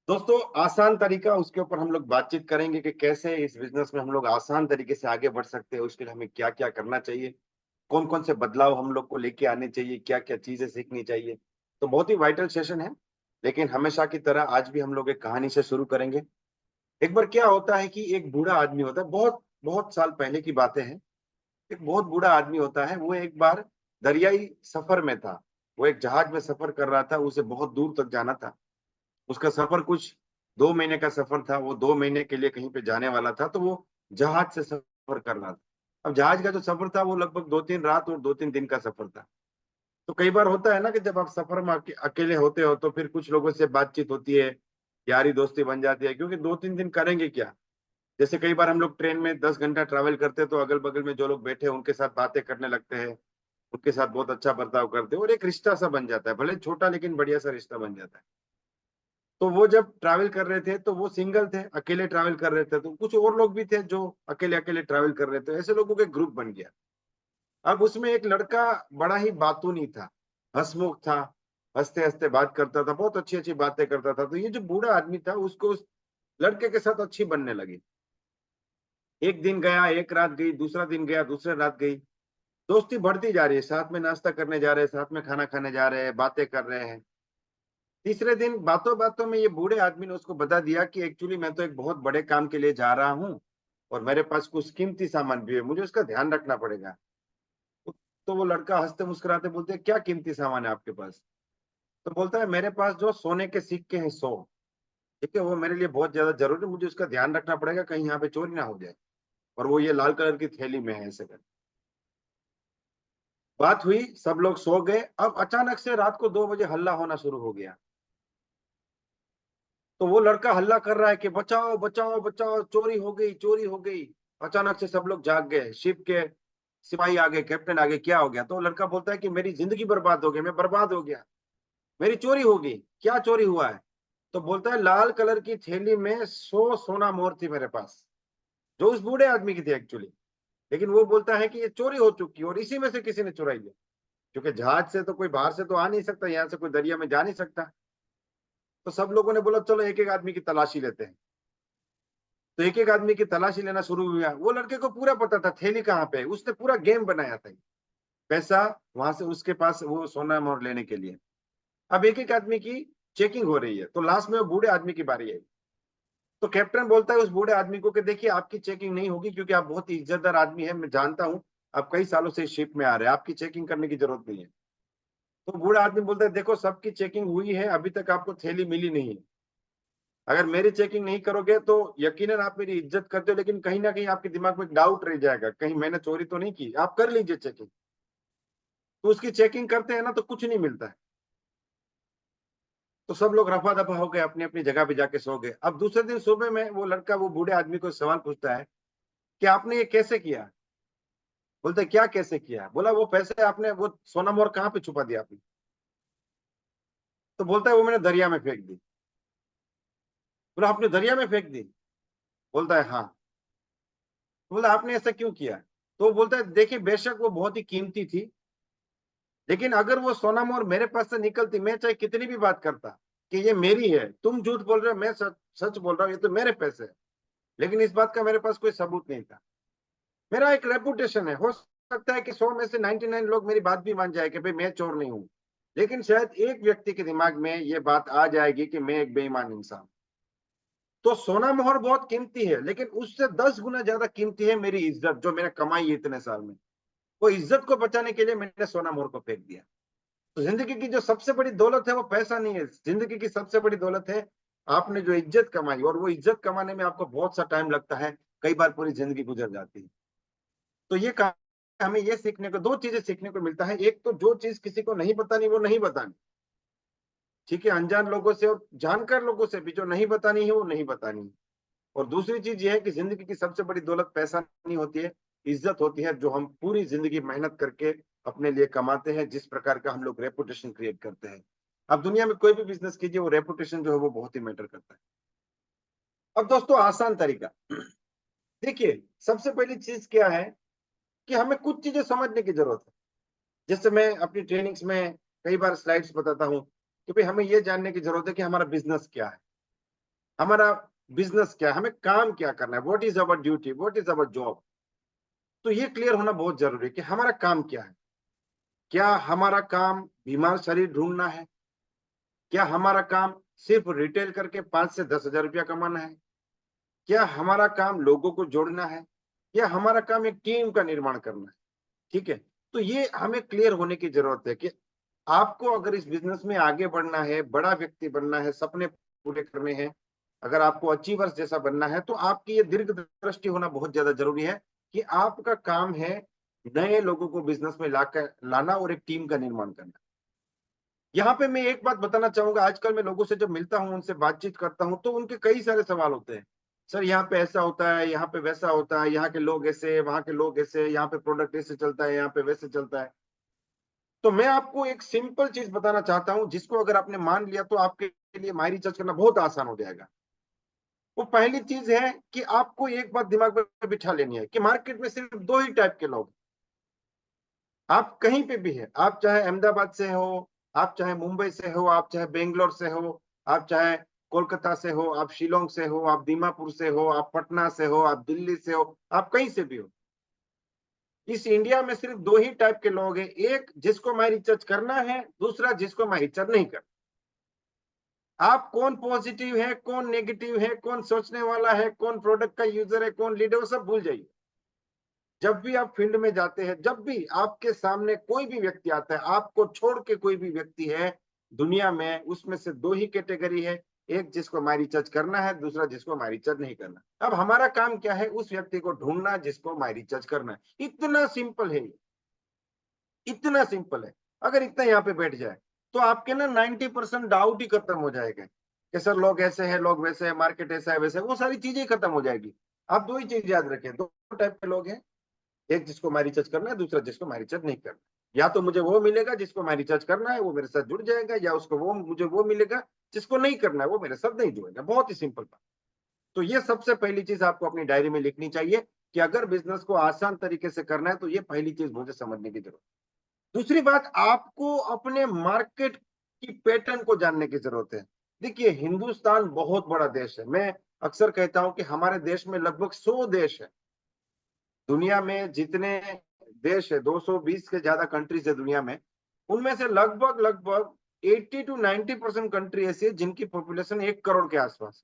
दोस्तों आसान तरीका उसके ऊपर हम लोग बातचीत करेंगे कि कैसे इस बिजनेस में हम लोग आसान तरीके से आगे बढ़ सकते हैं। उसके लिए हमें क्या क्या करना चाहिए, कौन कौन से बदलाव हम लोग को लेके आने चाहिए, क्या क्या चीजें सीखनी चाहिए। तो बहुत ही वाइटल सेशन है। लेकिन हमेशा की तरह आज भी हम लोग एक कहानी से शुरू करेंगे। एक बार क्या होता है कि एक बूढ़ा आदमी होता है, बहुत बहुत साल पहले की बातें हैं। एक बहुत बूढ़ा आदमी होता है, वो एक बार दरियाई सफर में था। वो एक जहाज में सफर कर रहा था, उसे बहुत दूर तक जाना था। उसका सफर कुछ 2 महीने का सफर था, वो 2 महीने के लिए कहीं पे जाने वाला था, तो वो जहाज से सफर कर रहा था। अब जहाज का जो सफर था वो लगभग 2-3 रात और 2-3 दिन का सफर था। तो कई बार होता है ना कि जब आप सफर में अकेले होते हो तो फिर कुछ लोगों से बातचीत होती है, यारी दोस्ती बन जाती है, क्योंकि 2-3 दिन करेंगे क्या? जैसे कई बार हम लोग ट्रेन में 10 घंटा ट्रैवल करते हैं तो अगल-बगल में जो लोग बैठे हैं उनके साथ बातें करने लगते हैं, उनके साथ बहुत अच्छा बर्ताव करते हैं और एक रिश्ता सा बन जाता है, भले छोटा लेकिन बढ़िया सा रिश्ता बन जाता है। तो वो जब ट्रैवल कर रहे थे तो वो सिंगल थे, अकेले ट्रैवल कर रहे थे, तो कुछ और लोग भी थे जो अकेले-अकेले ट्रैवल कर रहे थे, ऐसे लोगों का एक ग्रुप बन गया। अब उसमें एक लड़का बड़ा ही बातूनी था, हँसमुख था, हँसते-हँसते बात करता था, बहुत अच्छी-अच्छी बातें करता था। तो ये जो बूढ़ा आदमी था उसको उस लड़के के साथ अच्छी बनने लगी। एक दिन गया, एक रात गई, दूसरा दिन गया, दूसरी रात गई। दोस्ती बढ़ती जा रही है, साथ में नाश्ता करने जा रहे हैं, साथ में खाना खाने जा रहे हैं, बातें कर रहे हैं। तीसरे दिन बातों-बातों में ये बूढ़े आदमी ने उसको बता दिया कि एक्चुअली मैं तो एक बहुत बड़े काम के लिए जा रहा हूँ और मेरे पास कुछ कीमती सामान भी है, मुझे उसका ध्यान रखना पड़ेगा। तो तो वो लड़का हँसते-मुस्कुराते बोलते हैं, "क्या कीमती सामान है आपके पास?" तो बोलता है, "मेरे पास जो सोने के सिक्के हैं 100, ठीक है? वो मेरे लिए बहुत ज़्यादा ज़रूरी है, मुझे उसका ध्यान रखना पड़ेगा, कहीं यहाँ पे चोरी ना हो जाए और वो ये लाल कलर की थैली में है।" ऐसे करके बात हुई, सब लोग सो गए। अब अचानक से रात को 2 बजे हल्ला होना शुरू हो गया। तो वो लड़का हल्ला कर रहा है कि बचाओ, बचाओ, बचाओ, चोरी हो गई, चोरी हो गई। अचानक से सब लोग जाग गए, शिप के सिपाही आ गए, कैप्टन आ गए, क्या हो गया? तो वो लड़का बोलता है कि मेरी ज़िंदगी बर्बाद हो गई, मैं बर्बाद हो गया, मेरी चोरी हो गई। क्या चोरी हुआ है? तो बोलता है लाल कलर की थैली में 100 सोना मोहर थी मेरे पास, जो उस बूढ़े आदमी की थी एक्चुअली। लेकिन वो बोलता है कि ये चोरी हो चुकी है और इसी में से किसी ने चुराई है। क्योंकि जहाज से तो कोई बाहर से तो आ नहीं सकता, यहाँ से कोई दरिया में जा नहीं सकता। तो सब लोगों ने बोला चलो एक-एक आदमी की तलाशी लेते हैं। तो एक-एक आदमी की तलाशी लेना शुरू हुआ। वो लड़के को पूरा पता था थैली कहाँ पे है, उसने पूरा गेम बनाया था। पैसा वहाँ से उसके पास वो सोना मोहर लेने के लिए। अब एक-एक आदमी की चेकिंग हो रही है, तो लास्ट में वो बूढ़े आदमी की बारी आई। तो कैप्टन बोलता है उस बूढ़े आदमी को कि देखिए आपकी चेकिंग नहीं होगी क्योंकि आप बहुत ही इज़्ज़तदार आदमी हैं, मैं जानता हूँ, आप कई सालों से इस शिप में आ रहे हैं, आपकी चेकिंग करने की ज़रूरत नहीं है। तो बूढ़ा आदमी बोलता है देखो सबकी चेकिंग हुई है, अभी तक आपको थैली मिली नहीं है। अगर मेरी चेकिंग नहीं करोगे तो यकीनन आप मेरी इज़्ज़त करते हो लेकिन कहीं न कहीं आपके दिमाग में एक डाउट रह जाएगा, कहीं मैंने चोरी तो नहीं की? आप कर लीजिए चेकिंग। तो उसकी चेकिंग करते हैं ना तो कुछ नहीं मिलता है। तो सब लोग रफ़ा-दफ़ा हो गए, अपनी-अपनी जगह पे जाके सो गए। अब दूसरे दिन सुबह में वो लड़का वो बूढ़े आदमी को सवाल पूछता है कि आपने ये कैसे किया? बोलता है क्या कैसे किया? बोला वो पैसे आपने वो सोना मोहर कहाँ पे छुपा दिया आपने? तो बोलता है वो मैंने दरिया में फेंक दी। बोला आपने दरिया में फेंक दी? बोलता है हाँ। तो बोला आपने ऐसा क्यों किया? तो वो बोलता है देखिए बेशक वो बहुत ही कीमती थी, लेकिन अगर वो सोना मोहर मेरे पास से निकलती, मैं चाहे कितनी भी बात करता कि ये मेरी है, तुम झूठ बोल रहे हो, मैं सच सच बोल रहा हूँ, ये तो मेरे पैसे हैं। लेकिन इस बात का मेरे पास कोई सबूत नहीं था। मेरा एक रेपुटेशन है, हो सकता है कि 100 में से 99 लोग मेरी बात भी मान जाए कि भाई मैं चोर नहीं हूँ। लेकिन शायद एक व्यक्ति के दिमाग में ये बात आ जाएगी कि मैं एक बेईमान इंसान हूँ। तो सोना मोहर बहुत कीमती है, लेकिन उससे 10 गुना ज़्यादा कीमती है मेरी इज़्ज़त जो मैंने कमाई है इतने साल में। वो इज़्ज़त को बचाने के लिए मैंने सोना मोहर को फेंक दिया। तो ज़िंदगी की जो सबसे बड़ी दौलत है वो पैसा नहीं है। ज़िंदगी की सबसे बड़ी दौलत है आपने जो इज़्ज़त कमाई और वो इज़्ज़त कमाने में आपको बहुत सा टाइम लगता है, कई बार पूरी ज़िंदगी गुज़र जाती है। तो ये कहानी हमें ये सीखने को 2 चीज़ें सीखने को मिलता है। एक तो जो चीज़ किसी को नहीं बतानी वो नहीं बतानी, ठीक है? अनजान लोगों से और जानकार लोगों से भी जो नहीं बतानी है वो नहीं बतानी है। और दूसरी चीज़ ये है कि ज़िंदगी की सबसे बड़ी दौलत पैसा नहीं होती है, इज़्ज़त होती है जो हम पूरी ज़िंदगी मेहनत करके अपने लिए कमाते हैं, जिस प्रकार का हम लोग रेपुटेशन क्रिएट करते हैं। अब दुनिया में कोई भी बिज़नेस कीजिए वो रेपुटेशन जो है वो बहुत ही मैटर करता है। अब दोस्तों आसान तरीका, देखिए सबसे पहली चीज़ क्या है कि हमें कुछ चीज़ें समझने की ज़रूरत है। जैसे मैं अपनी ट्रेनिंग्स में कई बार स्लाइड्स बताता हूँ कि भाई हमें ये जानने की ज़रूरत है कि हमारा बिज़नेस क्या है? हमारा बिजनेस क्या है, हमें काम क्या करना है, what is our duty, what is our job. तो ये क्लियर होना बहुत जरूरी है कि हमारा काम क्या है। क्या हमारा काम बीमार शरीर ढूंढना है? क्या हमारा काम सिर्फ रिटेल करके 5 से 10 हजार रुपया कमाना है? क्या हमारा काम लोगों को जोड़ना है? या हमारा काम एक टीम का निर्माण करना है? ठीक है, तो ये हमें क्लियर होने की जरूरत है कि आपको अगर इस बिजनेस में आगे बढ़ना है, बड़ा व्यक्ति बनना है, सपने पूरे करने हैं, अगर आपको अचीवर्स जैसा बनना है, तो आपकी ये दीर्घ दृष्टि होना बहुत ज्यादा जरूरी है कि आपका काम है नए लोगों को बिजनेस में लाकर लाना और एक टीम का निर्माण करना। यहाँ पे मैं एक बात बताना चाहूंगा, आजकल मैं लोगों से जब मिलता हूँ, उनसे बातचीत करता हूँ, तो उनके कई सारे सवाल होते हैं। सर यहाँ पे ऐसा होता है, यहाँ पे वैसा होता है, यहाँ के लोग ऐसे, वहां के लोग ऐसे, यहाँ पे प्रोडक्ट ऐसे चलता है, यहाँ पे वैसे चलता है। तो मैं आपको एक सिंपल चीज बताना चाहता हूँ, जिसको अगर आपने मान लिया तो आपके लिए माई रिसर्च करना बहुत आसान हो जाएगा। वो पहली चीज है कि आपको एक बात दिमाग में बिठा लेनी है कि मार्केट में सिर्फ दो ही टाइप के लोग। आप कहीं पे भी है, आप चाहे अहमदाबाद से हो, आप चाहे मुंबई से हो, आप चाहे बेंगलोर से हो, आप चाहे कोलकाता से हो, आप शिलोंग से हो, आप दीमापुर से हो, आप पटना से हो, आप दिल्ली से हो, आप कहीं से भी हो। इस इंडिया में सिर्फ दो ही टाइप के लोग हैं, एक जिसको माई रिसर्च करना है, दूसरा जिसको माई रिसर्च नहीं करना। आप कौन पॉजिटिव है, कौन नेगेटिव है, कौन सोचने वाला है, कौन प्रोडक्ट का यूजर है, कौन लीडर, वो सब भूल जाइए। जब भी आप फील्ड में जाते हैं, जब भी आपके सामने कोई भी व्यक्ति आता है, आपको छोड़ के कोई भी व्यक्ति है दुनिया में, उसमें से दो ही कैटेगरी है, एक जिसको माई रिसर्च करना है, दूसरा जिसको माई रिसर्च नहीं करना। अब हमारा काम क्या है? उस व्यक्ति को ढूंढना जिसको माई रिसर्च करना है। इतना सिंपल है, इतना सिंपल है। अगर इतना यहाँ पे बैठ जाए तो आपके ना 90% डाउट ही खत्म हो जाएगा कि सर लोग ऐसे हैं, लोग वैसे हैं, मार्केट ऐसा है वैसे है, वो सारी चीजें ही खत्म हो जाएगी। आप दो ही चीज याद रखें, दो टाइप के लोग हैं, एक जिसको माई रिसर्च करना है, दूसरा जिसको माई रिसर्च नहीं करना। या तो मुझे वो मिलेगा जिसको माई रिसर्च करना है, वो मेरे साथ जुड़ जाएगा, या उसको वो मुझे वो मिलेगा जिसको नहीं करना है, वो मेरे साथ नहीं जुड़ेगा। बहुत ही सिंपल बात। तो ये सबसे पहली चीज आपको अपनी डायरी में लिखनी चाहिए कि अगर बिजनेस को आसान तरीके से करना है तो ये पहली चीज मुझे समझने की जरूरत है। दूसरी बात, आपको अपने मार्केट की पैटर्न को जानने की जरूरत है। देखिए, हिंदुस्तान बहुत बड़ा देश है। मैं अक्सर कहता हूं कि हमारे देश में लगभग 100 देश है। दुनिया में जितने देश है, 220 के ज्यादा कंट्रीज है दुनिया में, उनमें से लगभग लगभग 80 to 90% कंट्री ऐसी है जिनकी पॉपुलेशन 1 करोड़ के आसपास।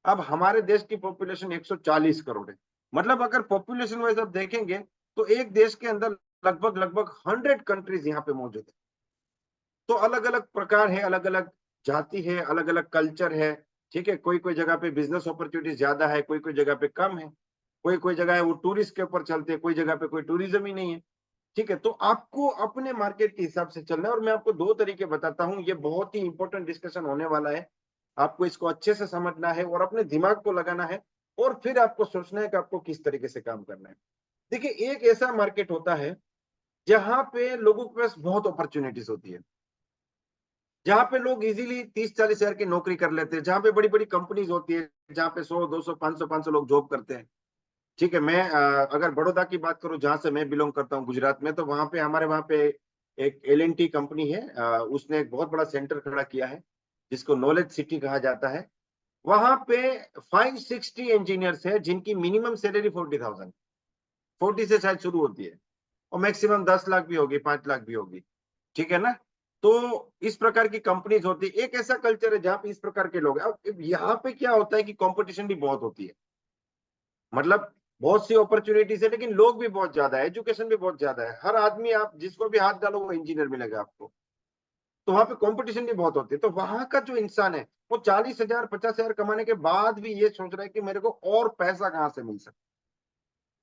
अब हमारे देश की पॉपुलेशन 140 करोड़ है। मतलब अगर पॉपुलेशन वाइज आप देखेंगे तो एक देश के अंदर लगभग लगभग 100 कंट्रीज यहाँ पे मौजूद है। तो अलग अलग प्रकार है, अलग अलग जाति है, अलग अलग कल्चर है। ठीक है, कोई कोई जगह पे बिजनेस अपॉर्चुनिटीज ज्यादा है, कोई कोई जगह पे कम है, कोई कोई जगह है वो टूरिस्ट के ऊपर चलते हैं, कोई जगह पे कोई टूरिज्म ही नहीं है। ठीक है, तो आपको अपने मार्केट के हिसाब से चलना है। और मैं आपको दो तरीके बताता हूँ, ये बहुत ही इंपॉर्टेंट डिस्कशन होने वाला है। आपको इसको अच्छे से समझना है और अपने दिमाग को लगाना है, और फिर आपको सोचना है कि आपको किस तरीके से काम करना है। देखिए, एक ऐसा मार्केट होता है जहां पे लोगों के पास बहुत अपॉर्चुनिटीज होती है, जहाँ पे लोग इजीली 30-40 हजार की नौकरी कर लेते हैं, जहाँ पे बड़ी बड़ी कंपनीज होती है, जहाँ पे 100, 200, 500 लोग जॉब करते हैं। ठीक है, मैं अगर बड़ौदा की बात करूं, जहां से मैं बिलोंग करता हूं, गुजरात में, तो वहां पे हमारे वहां पे एक L&T कंपनी है। उसने एक बहुत बड़ा सेंटर खड़ा किया है जिसको नॉलेज सिटी कहा जाता है। वहां पे 560 इंजीनियर्स है जिनकी मिनिमम सैलरी 40,000, 40 से शायद शुरू होती है, और मैक्सिमम 10 लाख भी होगी, 5 लाख भी होगी। ठीक है ना? तो इस प्रकार की कंपनीज होती है। एक ऐसा कल्चर है जहाँ पे इस प्रकार के लोग हैं। अब यहाँ पे क्या होता है कि कंपटीशन भी बहुत होती है। मतलब बहुत सी अपॉर्चुनिटीज है, लेकिन लोग भी बहुत ज्यादा है, एजुकेशन भी बहुत ज्यादा है। हर आदमी, आप जिसको भी हाथ डालो वो इंजीनियर मिलेगा आपको। तो वहां पे कंपटीशन भी बहुत होती है। तो वहां का जो इंसान है वो 40,000 50,000 कमाने के बाद भी ये सोच रहा है कि मेरे को और पैसा कहाँ से मिल सकता है।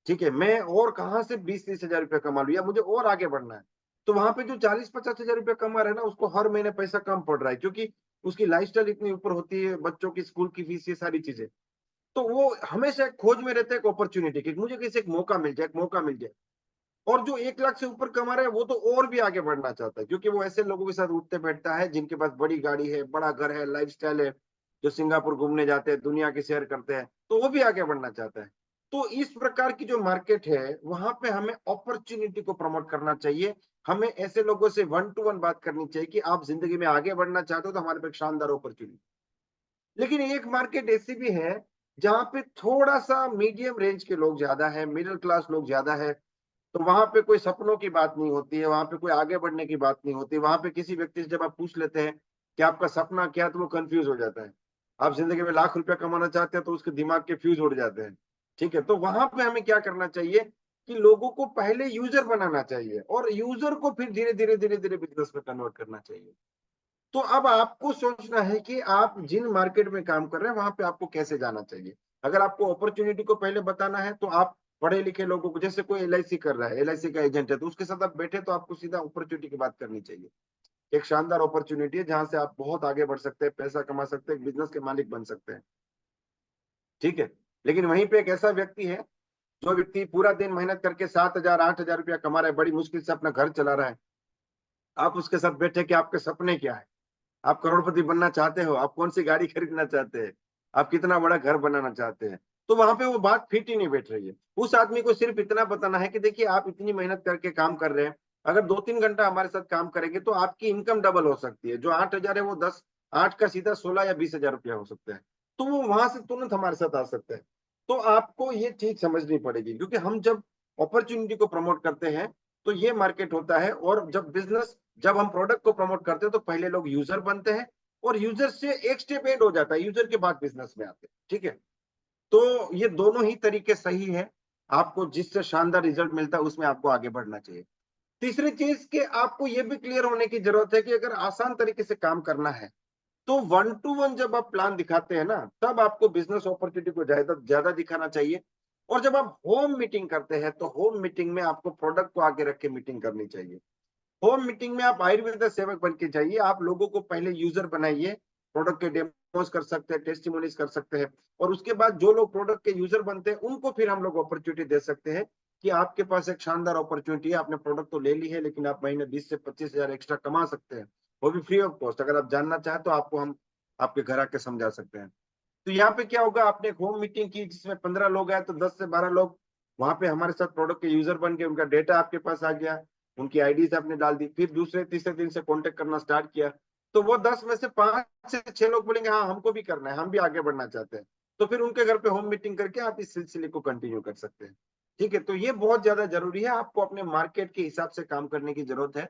ठीक है, मैं और कहाँ से 20-30 हजार रुपया कमा लूं, या मुझे और आगे बढ़ना है। तो वहां पे जो 40-50 हजार रुपया कमा रहा है ना, उसको हर महीने पैसा कम पड़ रहा है, क्योंकि उसकी लाइफस्टाइल इतनी ऊपर होती है, बच्चों की स्कूल की फीस, ये सारी चीजें। तो वो हमेशा एक खोज में रहता है एक अपॉर्चुनिटी की, मुझे किसी एक मौका मिल जाए, एक मौका मिल जाए। और जो 1 लाख से ऊपर कमा रहा है वो तो और भी आगे बढ़ना चाहता है, क्योंकि वो ऐसे लोगों के साथ उठते बैठता है जिनके पास बड़ी गाड़ी है, बड़ा घर है, लाइफस्टाइल है, जो सिंगापुर घूमने जाते हैं, दुनिया की सैर करते हैं, तो वो भी आगे बढ़ना चाहता है। तो इस प्रकार की जो मार्केट है, वहां पे हमें अपॉर्चुनिटी को प्रमोट करना चाहिए। हमें ऐसे लोगों से 1 to 1 बात करनी चाहिए कि आप जिंदगी में आगे बढ़ना चाहते हो तो हमारे पे एक शानदार अपॉर्चुनिटी। लेकिन एक मार्केट ऐसी भी है जहाँ पे थोड़ा सा मीडियम रेंज के लोग ज्यादा है, मिडिल क्लास लोग ज्यादा है। तो वहां पे कोई सपनों की बात नहीं होती है, वहां पे कोई आगे बढ़ने की बात नहीं होती। वहां पे किसी व्यक्ति से जब आप पूछ लेते हैं कि आपका सपना क्या है, तो वो कंफ्यूज हो जाता है। आप जिंदगी में लाख रुपया कमाना चाहते हैं तो उसके दिमाग के फ्यूज उड़ जाते हैं। ठीक है, तो वहां पे हमें क्या करना चाहिए कि लोगों को पहले यूजर बनाना चाहिए और यूजर को फिर धीरे धीरे धीरे धीरे बिजनेस में कन्वर्ट करना चाहिए। तो अब आपको सोचना है कि आप जिन मार्केट में काम कर रहे हैं वहां पे आपको कैसे जाना चाहिए। अगर आपको अपॉर्चुनिटी को पहले बताना है तो आप पढ़े लिखे लोगों को, जैसे कोई एलआईसी कर रहा है, एलआईसी का एजेंट है, तो उसके साथ आप बैठे तो आपको सीधा अपॉर्चुनिटी की बात करनी चाहिए। एक शानदार अपॉर्चुनिटी है जहां से आप बहुत आगे बढ़ सकते हैं, पैसा कमा सकते हैं, बिजनेस के मालिक बन सकते हैं। ठीक है, लेकिन वहीं पे एक ऐसा व्यक्ति है जो व्यक्ति पूरा दिन मेहनत करके 7,000 8,000 रुपया कमा रहा है, बड़ी मुश्किल से अपना घर चला रहा है। आप उसके साथ बैठे कि आपके सपने क्या है, आप करोड़पति बनना चाहते हो, आप कौन सी गाड़ी खरीदना चाहते हैं, आप कितना बड़ा घर बनाना चाहते हैं, तो वहां पे वो बात फिट ही नहीं बैठ रही है। उस आदमी को सिर्फ इतना बताना है कि देखिए आप इतनी मेहनत करके काम कर रहे हैं, अगर 2-3 घंटा हमारे साथ काम करेंगे तो आपकी इनकम डबल हो सकती है। जो 8,000 है वो 10, 8 का सीधा 16 या 20,000 रुपया हो सकता है। तो वो वहां से तुरंत हमारे साथ आ सकता है। तो आपको ये चीज समझनी पड़ेगी, क्योंकि हम जब अपॉर्चुनिटी को प्रमोट करते हैं तो ये मार्केट होता है। और जब हम प्रोडक्ट को प्रमोट करते हैं तो पहले लोग यूजर बनते हैं और यूजर से एक स्टेप एड हो जाता है, यूजर के बाद बिजनेस में आते हैं। ठीक है, तो ये दोनों ही तरीके सही है। आपको जिससे शानदार रिजल्ट मिलता है उसमें आपको आगे बढ़ना चाहिए। तीसरी चीज कि आपको ये भी क्लियर होने की जरूरत है कि अगर आसान तरीके से काम करना है तो 1-to-1 जब आप प्लान दिखाते हैं ना, तब आपको बिजनेस अपॉर्चुनिटी को ज्यादा ज्यादा दिखाना चाहिए। और जब आप होम मीटिंग करते हैं तो होम मीटिंग में आपको प्रोडक्ट को आगे रख के मीटिंग करनी चाहिए। होम मीटिंग में आप आयुर्वेद सेवक बन के जाइए, आप लोगों को पहले यूजर बनाइए, प्रोडक्ट के डेमोस कर सकते हैं, टेस्टिमोनीज कर सकते हैं। और उसके बाद जो लोग प्रोडक्ट के यूजर बनते हैं उनको फिर हम लोग अपॉर्चुनिटी दे सकते हैं कि आपके पास एक शानदार अपॉर्चुनिटी है, आपने प्रोडक्ट तो ले ली है लेकिन आप महीने 20 से 25 हजार एक्स्ट्रा कमा सकते हैं, वो भी फ्री ऑफ कॉस्ट। अगर आप जानना चाहें तो आपको हम आपके घर आके समझा सकते हैं। तो यहाँ पे क्या होगा, आपने एक होम मीटिंग की जिसमें 15 लोग आए तो 10 से 12 लोग वहां पे हमारे साथ प्रोडक्ट के यूजर बन के, उनका डेटा आपके पास आ गया, उनकी आईडीज आपने डाल दी। फिर दूसरे तीसरे दिन से कांटेक्ट करना स्टार्ट किया, तो वो 10 में से 5 से 6 लोग बोलेंगे हाँ हमको भी करना है, हम भी आगे बढ़ना चाहते हैं। तो फिर उनके घर पे होम मीटिंग करके आप इस सिलसिले को कंटिन्यू कर सकते हैं। ठीक है, तो ये बहुत ज्यादा जरूरी है, आपको अपने मार्केट के हिसाब से काम करने की जरूरत है।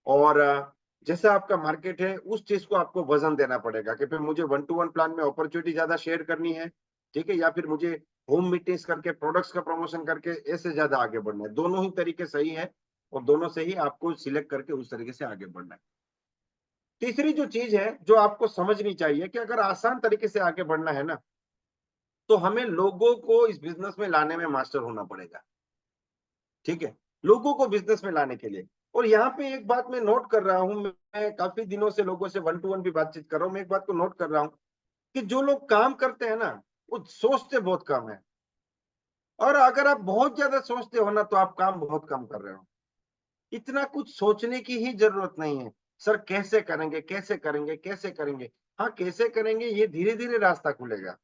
और जैसा आपका मार्केट है उस चीज को आपको वजन देना पड़ेगा कि फिर मुझे 1-to-1 प्लान में अपॉर्चुनिटी ज्यादा शेयर करनी है, ठीक है, या फिर मुझे होम मीटिंग्स करके प्रोडक्ट्स का प्रमोशन करके ऐसे ज्यादा आगे बढ़ना है। दोनों ही तरीके सही है और दोनों से ही आपको सिलेक्ट करके उस तरीके से आगे बढ़ना है। तीसरी जो चीज है जो आपको समझनी चाहिए कि अगर आसान तरीके से आगे बढ़ना है ना, तो हमें लोगों को इस बिजनेस में लाने में मास्टर होना पड़ेगा। ठीक है, लोगों को बिजनेस में लाने के लिए। और यहाँ पे एक बात मैं नोट कर रहा हूँ, मैं काफी दिनों से लोगों से 1-to-1 भी बातचीत कर रहा हूँ, मैं एक बात को नोट कर रहा हूँ कि जो लोग काम करते हैं ना वो सोचते बहुत कम है। और अगर आप बहुत ज्यादा सोचते हो ना तो आप काम बहुत कम कर रहे हो। इतना कुछ सोचने की ही जरूरत नहीं है। सर कैसे करेंगे, कैसे करेंगे, कैसे करेंगे? हाँ, कैसे करेंगे ये धीरे धीरे रास्ता खुलेगा।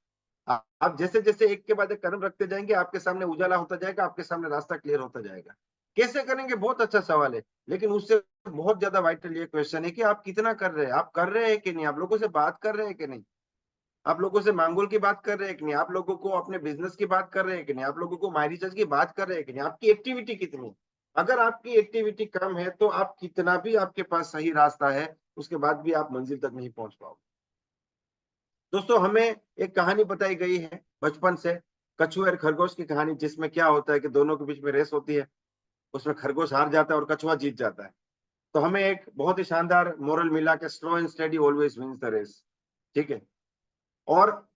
आप जैसे जैसे एक के बाद एक कदम रखते जाएंगे आपके सामने उजाला होता जाएगा, आपके सामने रास्ता क्लियर होता जाएगा। कैसे करेंगे बहुत अच्छा सवाल है, लेकिन उससे बहुत ज्यादा वाइटल ये क्वेश्चन है कि आप कितना कर रहे हैं, आप कर रहे हैं कि नहीं, आप लोगों से बात कर रहे हैं कि नहीं, आप लोगों से मांगोल की बात कर रहे हैं कि नहीं, आप लोगों को अपने बिजनेस की बात कर रहे हैं कि नहीं, आप लोगों को माई रिसर्च की बात कर रहे हैं कि नहीं, आपकी एक्टिविटी कितनी है? अगर आपकी एक्टिविटी कम है तो आप कितना भी आपके पास सही रास्ता है उसके बाद भी आप मंजिल तक नहीं पहुंच पाओगे। दोस्तों हमें एक कहानी बताई गई है बचपन से, कछुए और खरगोश की कहानी, जिसमें क्या होता है कि दोनों के बीच में रेस होती है, उसमें खरगोश हार जाता है और कछुआ जीत जाता है। तो हमें एक बहुत ही शानदार मोरल मिला कि slow and steady always wins the race. ठीक है, और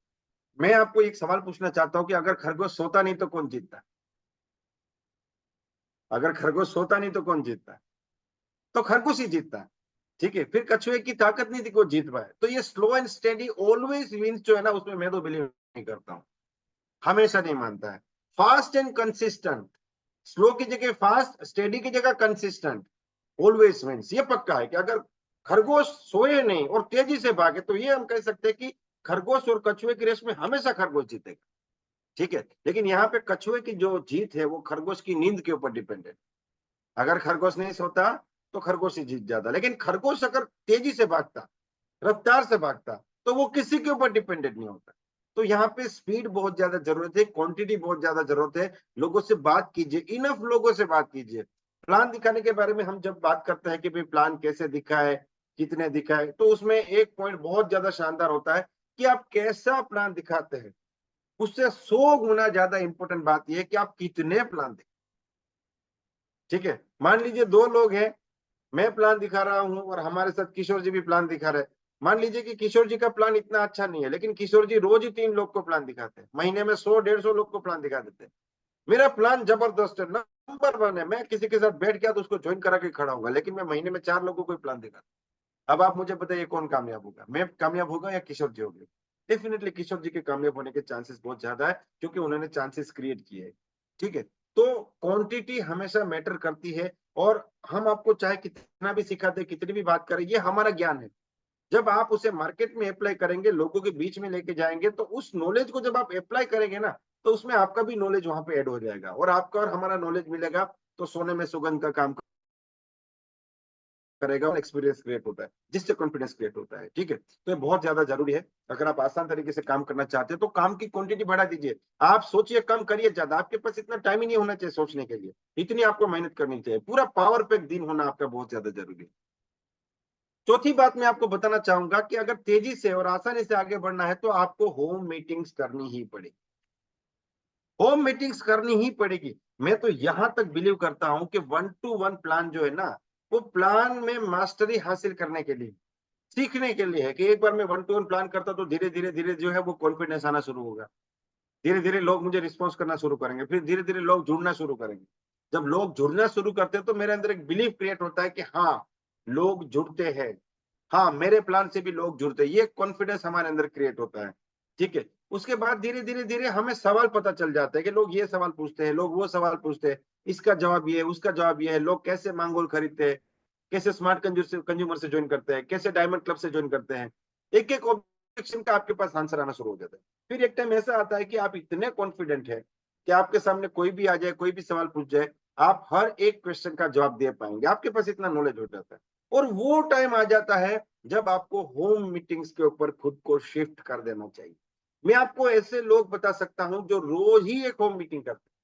मैं आपको एक सवाल पूछना चाहता हूं कि अगर खरगोश सोता नहीं तो कौन जीतता? अगर खरगोश सोता नहीं तो कौन जीतता? तो खरगोश ही जीतता। ठीक है, फिर कछुए की ताकत नहीं थी कि वो जीत पाए। तो ये slow and steady always wins जो है ना, उसमें मैं तो बिलीव नहीं करता हूँ, हमेशा नहीं मानता है। फास्ट एंड कंसिस्टेंट, स्लो की जगह फास्ट, स्टेडी की जगह कंसिस्टेंट, ऑलवेज विंस, ये पक्का है कि अगर खरगोश सोए नहीं और तेजी से भागे तो ये हम कह सकते हैं कि खरगोश और कछुए की रेस में हमेशा खरगोश जीतेगा। ठीक है, लेकिन यहाँ पे कछुए की जो जीत है वो खरगोश की नींद के ऊपर डिपेंडेंट। अगर खरगोश नहीं सोता तो खरगोश ही जीत जाता, लेकिन खरगोश अगर तेजी से भागता, रफ्तार से भागता, तो वो किसी के ऊपर डिपेंडेंट नहीं होता। तो यहाँ पे स्पीड बहुत ज्यादा जरूरत है, क्वांटिटी बहुत ज्यादा जरूरत है। लोगों से बात कीजिए, इनफ लोगों से बात कीजिए। प्लान दिखाने के बारे में हम जब बात करते हैं कि भाई प्लान कैसे दिखा है, कितने दिखा है, तो उसमें एक पॉइंट बहुत ज्यादा शानदार होता है कि आप कैसा प्लान दिखाते हैं। उससे 100 गुना ज्यादा इंपॉर्टेंट बात यह है कि आप कितने प्लान दिखाते। ठीक है, मान लीजिए 2 लोग हैं, मैं प्लान दिखा रहा हूं और हमारे साथ किशोर जी भी प्लान दिखा रहे हैं। मान लीजिए कि किशोर जी का प्लान इतना अच्छा नहीं है, लेकिन किशोर जी रोज ही 3 लोग को प्लान दिखाते हैं, महीने में 100-150 लोग को प्लान दिखा देते हैं। मेरा प्लान जबरदस्त है, नंबर 1 है, मैं किसी के साथ बैठ गया तो उसको ज्वाइन करा के खड़ा होगा, लेकिन मैं महीने में 4 लोगों को प्लान दिखा। अब आप मुझे बताइए कौन कामयाब होगा, मैं कामयाब होगा या किशोर जी होंगे? डेफिनेटली किशोर जी के कामयाब होने के चांसेस बहुत ज्यादा है, क्योंकि उन्होंने चांसेस क्रिएट किए हैं। ठीक है, तो क्वांटिटी हमेशा मैटर करती है। और हम आपको चाहे कितना भी सिखाते, कितनी भी बात करें, ये हमारा ज्ञान है। जब आप उसे मार्केट में अप्लाई करेंगे, लोगों के बीच में लेके जाएंगे, तो उस नॉलेज को जब आप अप्लाई करेंगे ना, तो उसमें आपका भी नॉलेज वहां पे ऐड हो जाएगा, और आपका और हमारा नॉलेज मिलेगा, तो सोने में सुगंध का काम करेगा, और एक्सपीरियंस क्रिएट होता है, जिससे कॉन्फिडेंस क्रिएट होता है। ठीक है, तो ये बहुत ज्यादा जरूरी है। अगर आप आसान तरीके से काम करना चाहते हैं, तो काम की क्वांटिटी बढ़ा दीजिए। आप सोचिए कम करिए ज्यादा, आपके पास इतना टाइम ही नहीं होना चाहिए सोचने के लिए, इतनी आपको मेहनत करनी चाहिए। पूरा पावर पैक दिन होना आपका बहुत ज्यादा जरूरी है। चौथी बात मैं आपको बताना चाहूंगा कि अगर तेजी से और आसानी से आगे बढ़ना है, तो आपको होम मीटिंग्स करनी ही पड़ेगी। होम मीटिंग्स करनी ही पड़ेगी। मैं तो यहां तक बिलीव करता हूं कि 1-to-1 प्लान जो है ना, वो प्लान में मास्टरी हासिल करने के लिए, सीखने के लिए है। कि एक बार मैं 1-to-1 प्लान करता, तो धीरे धीरे धीरे जो है वो कॉन्फिडेंस आना शुरू होगा। धीरे धीरे लोग मुझे रिस्पॉन्स करना शुरू करेंगे, फिर धीरे धीरे लोग जुड़ना शुरू करेंगे। जब लोग जुड़ना शुरू करते हैं, तो मेरे अंदर एक बिलीव क्रिएट होता है कि हाँ, लोग जुड़ते हैं, हाँ मेरे प्लान से भी लोग जुड़ते हैं, ये कॉन्फिडेंस हमारे अंदर क्रिएट होता है। ठीक है, उसके बाद धीरे धीरे धीरे हमें सवाल पता चल जाता है कि लोग ये सवाल पूछते हैं, लोग वो सवाल पूछते हैं, इसका जवाब ये है, उसका जवाब ये है, लोग कैसे मांगोल खरीदते हैं, कैसे स्मार्ट कंज्यूमर से ज्वाइन करते हैं, कैसे डायमंड क्लब से ज्वाइन करते हैं। एक एक ऑब्जेक्शन का आपके पास आंसर आना शुरू हो जाता है। फिर एक टाइम ऐसा आता है कि आप इतने कॉन्फिडेंट है कि आपके सामने कोई भी आ जाए, कोई भी सवाल पूछ जाए, आप हर एक क्वेश्चन का जवाब दे पाएंगे, आपके पास इतना नॉलेज हो जाता है। और वो टाइम आ जाता है जब आपको होम मीटिंग्स के ऊपर खुद को शिफ्ट कर देना चाहिए। मैं आपको ऐसे लोग बता सकता हूं जो रोज ही एक होम मीटिंग करते हैं,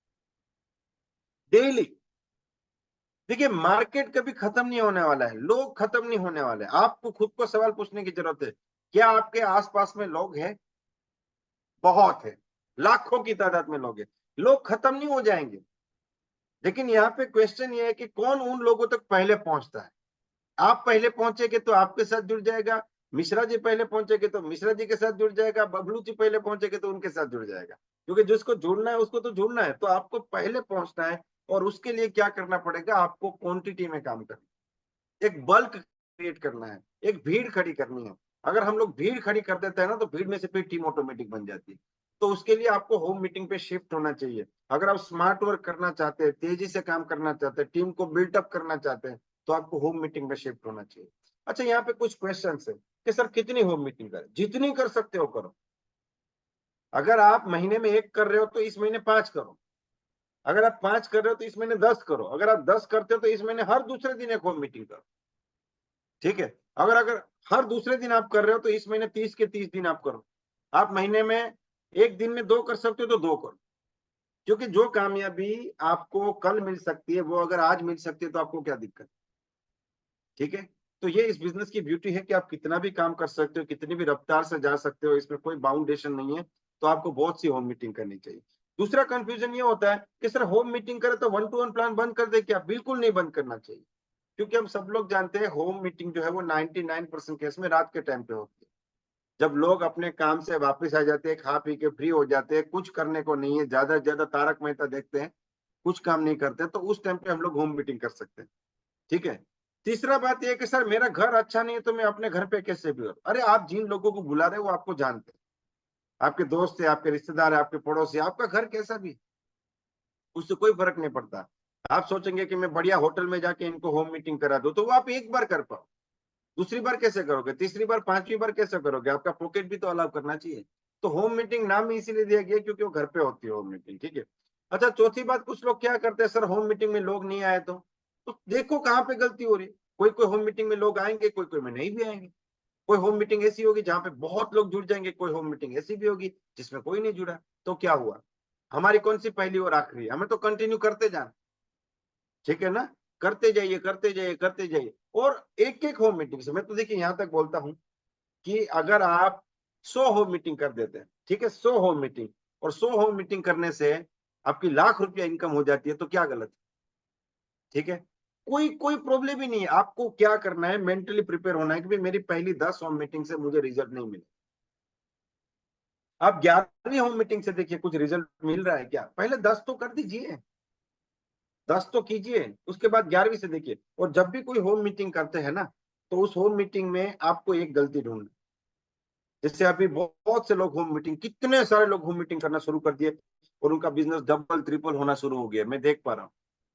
डेली। देखिए, मार्केट कभी खत्म नहीं होने वाला है, लोग खत्म नहीं होने वाले। आपको खुद को सवाल पूछने की जरूरत है, क्या आपके आसपास में लोग हैं? बहुत है, लाखों की तादाद में लोग हैं। लोग खत्म नहीं हो जाएंगे, लेकिन यहाँ पे क्वेश्चन ये है कि कौन उन लोगों तक पहले पहुंचता है। आप पहले पहुंचेंगे तो आपके साथ जुड़ जाएगा, मिश्रा जी पहले पहुंचेंगे तो मिश्रा जी के साथ जुड़ जाएगा, बबलू जी पहले पहुंचेंगे तो उनके साथ जुड़ जाएगा। क्योंकि जिसको जुड़ना है उसको तो जुड़ना है, तो आपको पहले पहुंचना है। और उसके लिए क्या करना पड़ेगा, आपको क्वांटिटी में काम करना, एक बल्क क्रिएट करना है, एक भीड़ खड़ी करनी है। अगर हम लोग भीड़ खड़ी कर देते हैं ना, तो भीड़ में से फिर टीम ऑटोमेटिक बन जाती है। तो उसके लिए आपको होम मीटिंग पे शिफ्ट होना चाहिए। अगर आप स्मार्ट वर्क करना चाहते हैं, तेजी से काम करना चाहते हैं, टीम को बिल्टअप करना चाहते हैं, तो आपको होम मीटिंग में शिफ्ट होना चाहिए। अच्छा, यहाँ पे कुछ क्वेश्चन है कि सर कितनी होम मीटिंग करें? जितनी कर सकते हो करो। अगर आप महीने में 1 कर रहे हो, तो इस महीने 5 करो। अगर आप 5 कर रहे हो, तो इस महीने 10 करो। अगर आप 10 करते हो, तो इस महीने हर दूसरे दिन एक होम मीटिंग करो। ठीक है, अगर अगर हर दूसरे दिन आप कर रहे हो, तो इस महीने 30 के 30 दिन आप करो। आप महीने में एक दिन में 2 कर सकते हो, तो 2 करो। क्योंकि जो कामयाबी आपको कल मिल सकती है, वो अगर आज मिल सकती है, तो आपको क्या दिक्कत? ठीक है, तो ये इस बिजनेस की ब्यूटी है कि आप कितना भी काम कर सकते हो, कितनी भी रफ्तार से जा सकते हो, इसमें कोई बाउंडेशन नहीं है। तो आपको बहुत सी होम मीटिंग करनी चाहिए। दूसरा कंफ्यूजन ये होता है कि सर होम मीटिंग करे तो 1-to-1 प्लान बंद कर दे क्या? बिल्कुल नहीं बंद करना चाहिए। क्योंकि हम सब लोग जानते हैं, होम मीटिंग जो है वो 99% केस में रात के टाइम पे होती है। जब लोग अपने काम से वापस आ जाते हैं, खा पी के फ्री हो जाते हैं, कुछ करने को नहीं है, ज्यादा से ज्यादा तारक मेहता देखते हैं, कुछ काम नहीं करते, तो उस टाइम पे हम लोग होम मीटिंग कर सकते हैं। ठीक है, तीसरा बात यह है कि सर मेरा घर अच्छा नहीं है, तो मैं अपने घर पे कैसे भी करूं? अरे, आप जिन लोगों को बुला रहे हो वो आपको जानते हैं, आपके दोस्त है, आपके रिश्तेदार है, आपके पड़ोसी, आपका घर कैसा भी, उससे कोई फर्क नहीं पड़ता। आप सोचेंगे कि मैं बढ़िया होटल में जाके इनको होम मीटिंग करा दूं, तो वो आप एक बार कर पाओ, दूसरी बार कैसे करोगे, तीसरी बार, पांचवी बार कैसे करोगे? आपका पॉकेट भी तो अलाउ करना चाहिए। तो होम मीटिंग नाम ही इसीलिए दिया गया क्योंकि वो घर पे होती है होम मीटिंग। ठीक है, अच्छा, चौथी बात, कुछ लोग क्या करते हैं, सर होम मीटिंग में लोग नहीं आए तो देखो कहाँ पे गलती हो रही है। कोई कोई होम मीटिंग में लोग आएंगे, कोई कोई में नहीं भी आएंगे। कोई होम मीटिंग ऐसी होगी जहां पे बहुत लोग जुड़ जाएंगे, कोई होम मीटिंग ऐसी भी होगी जिसमें कोई नहीं जुड़ा। तो क्या हुआ, हमारी कौन सी पहली और आखिरी है? हमें तो कंटिन्यू करते जाना, ठीक है ना, करते जाइए करते जाइए करते जाइए। और एक एक होम मीटिंग से, मैं तो देखिए यहां तक बोलता हूं कि अगर आप 100 होम मीटिंग कर देते हैं, ठीक है, 100 होम मीटिंग, और 100 होम मीटिंग करने से आपकी ₹1,00,000 इनकम हो जाती है, तो क्या गलत है? ठीक है, कोई कोई प्रॉब्लम ही नहीं है। आपको क्या करना है, मेंटली प्रिपेयर होना है कि भाई मेरी पहली 10 होम मीटिंग से मुझे रिजल्ट नहीं मिले। आप 11वीं होम मीटिंग से देखिए कुछ रिजल्ट मिल रहा है क्या? पहले 10 तो कर दीजिए, 10 तो कीजिए, उसके बाद 11वीं से देखिए। और जब भी कोई होम मीटिंग करते हैं ना, तो उस होम मीटिंग में आपको एक गलती ढूंढनी, जैसे अभी बहुत से लोग होम मीटिंग, कितने सारे लोग होम मीटिंग करना शुरू कर दिए और उनका बिजनेस डबल ट्रिपल होना शुरू हो गया, मैं देख पा रहा हूँ।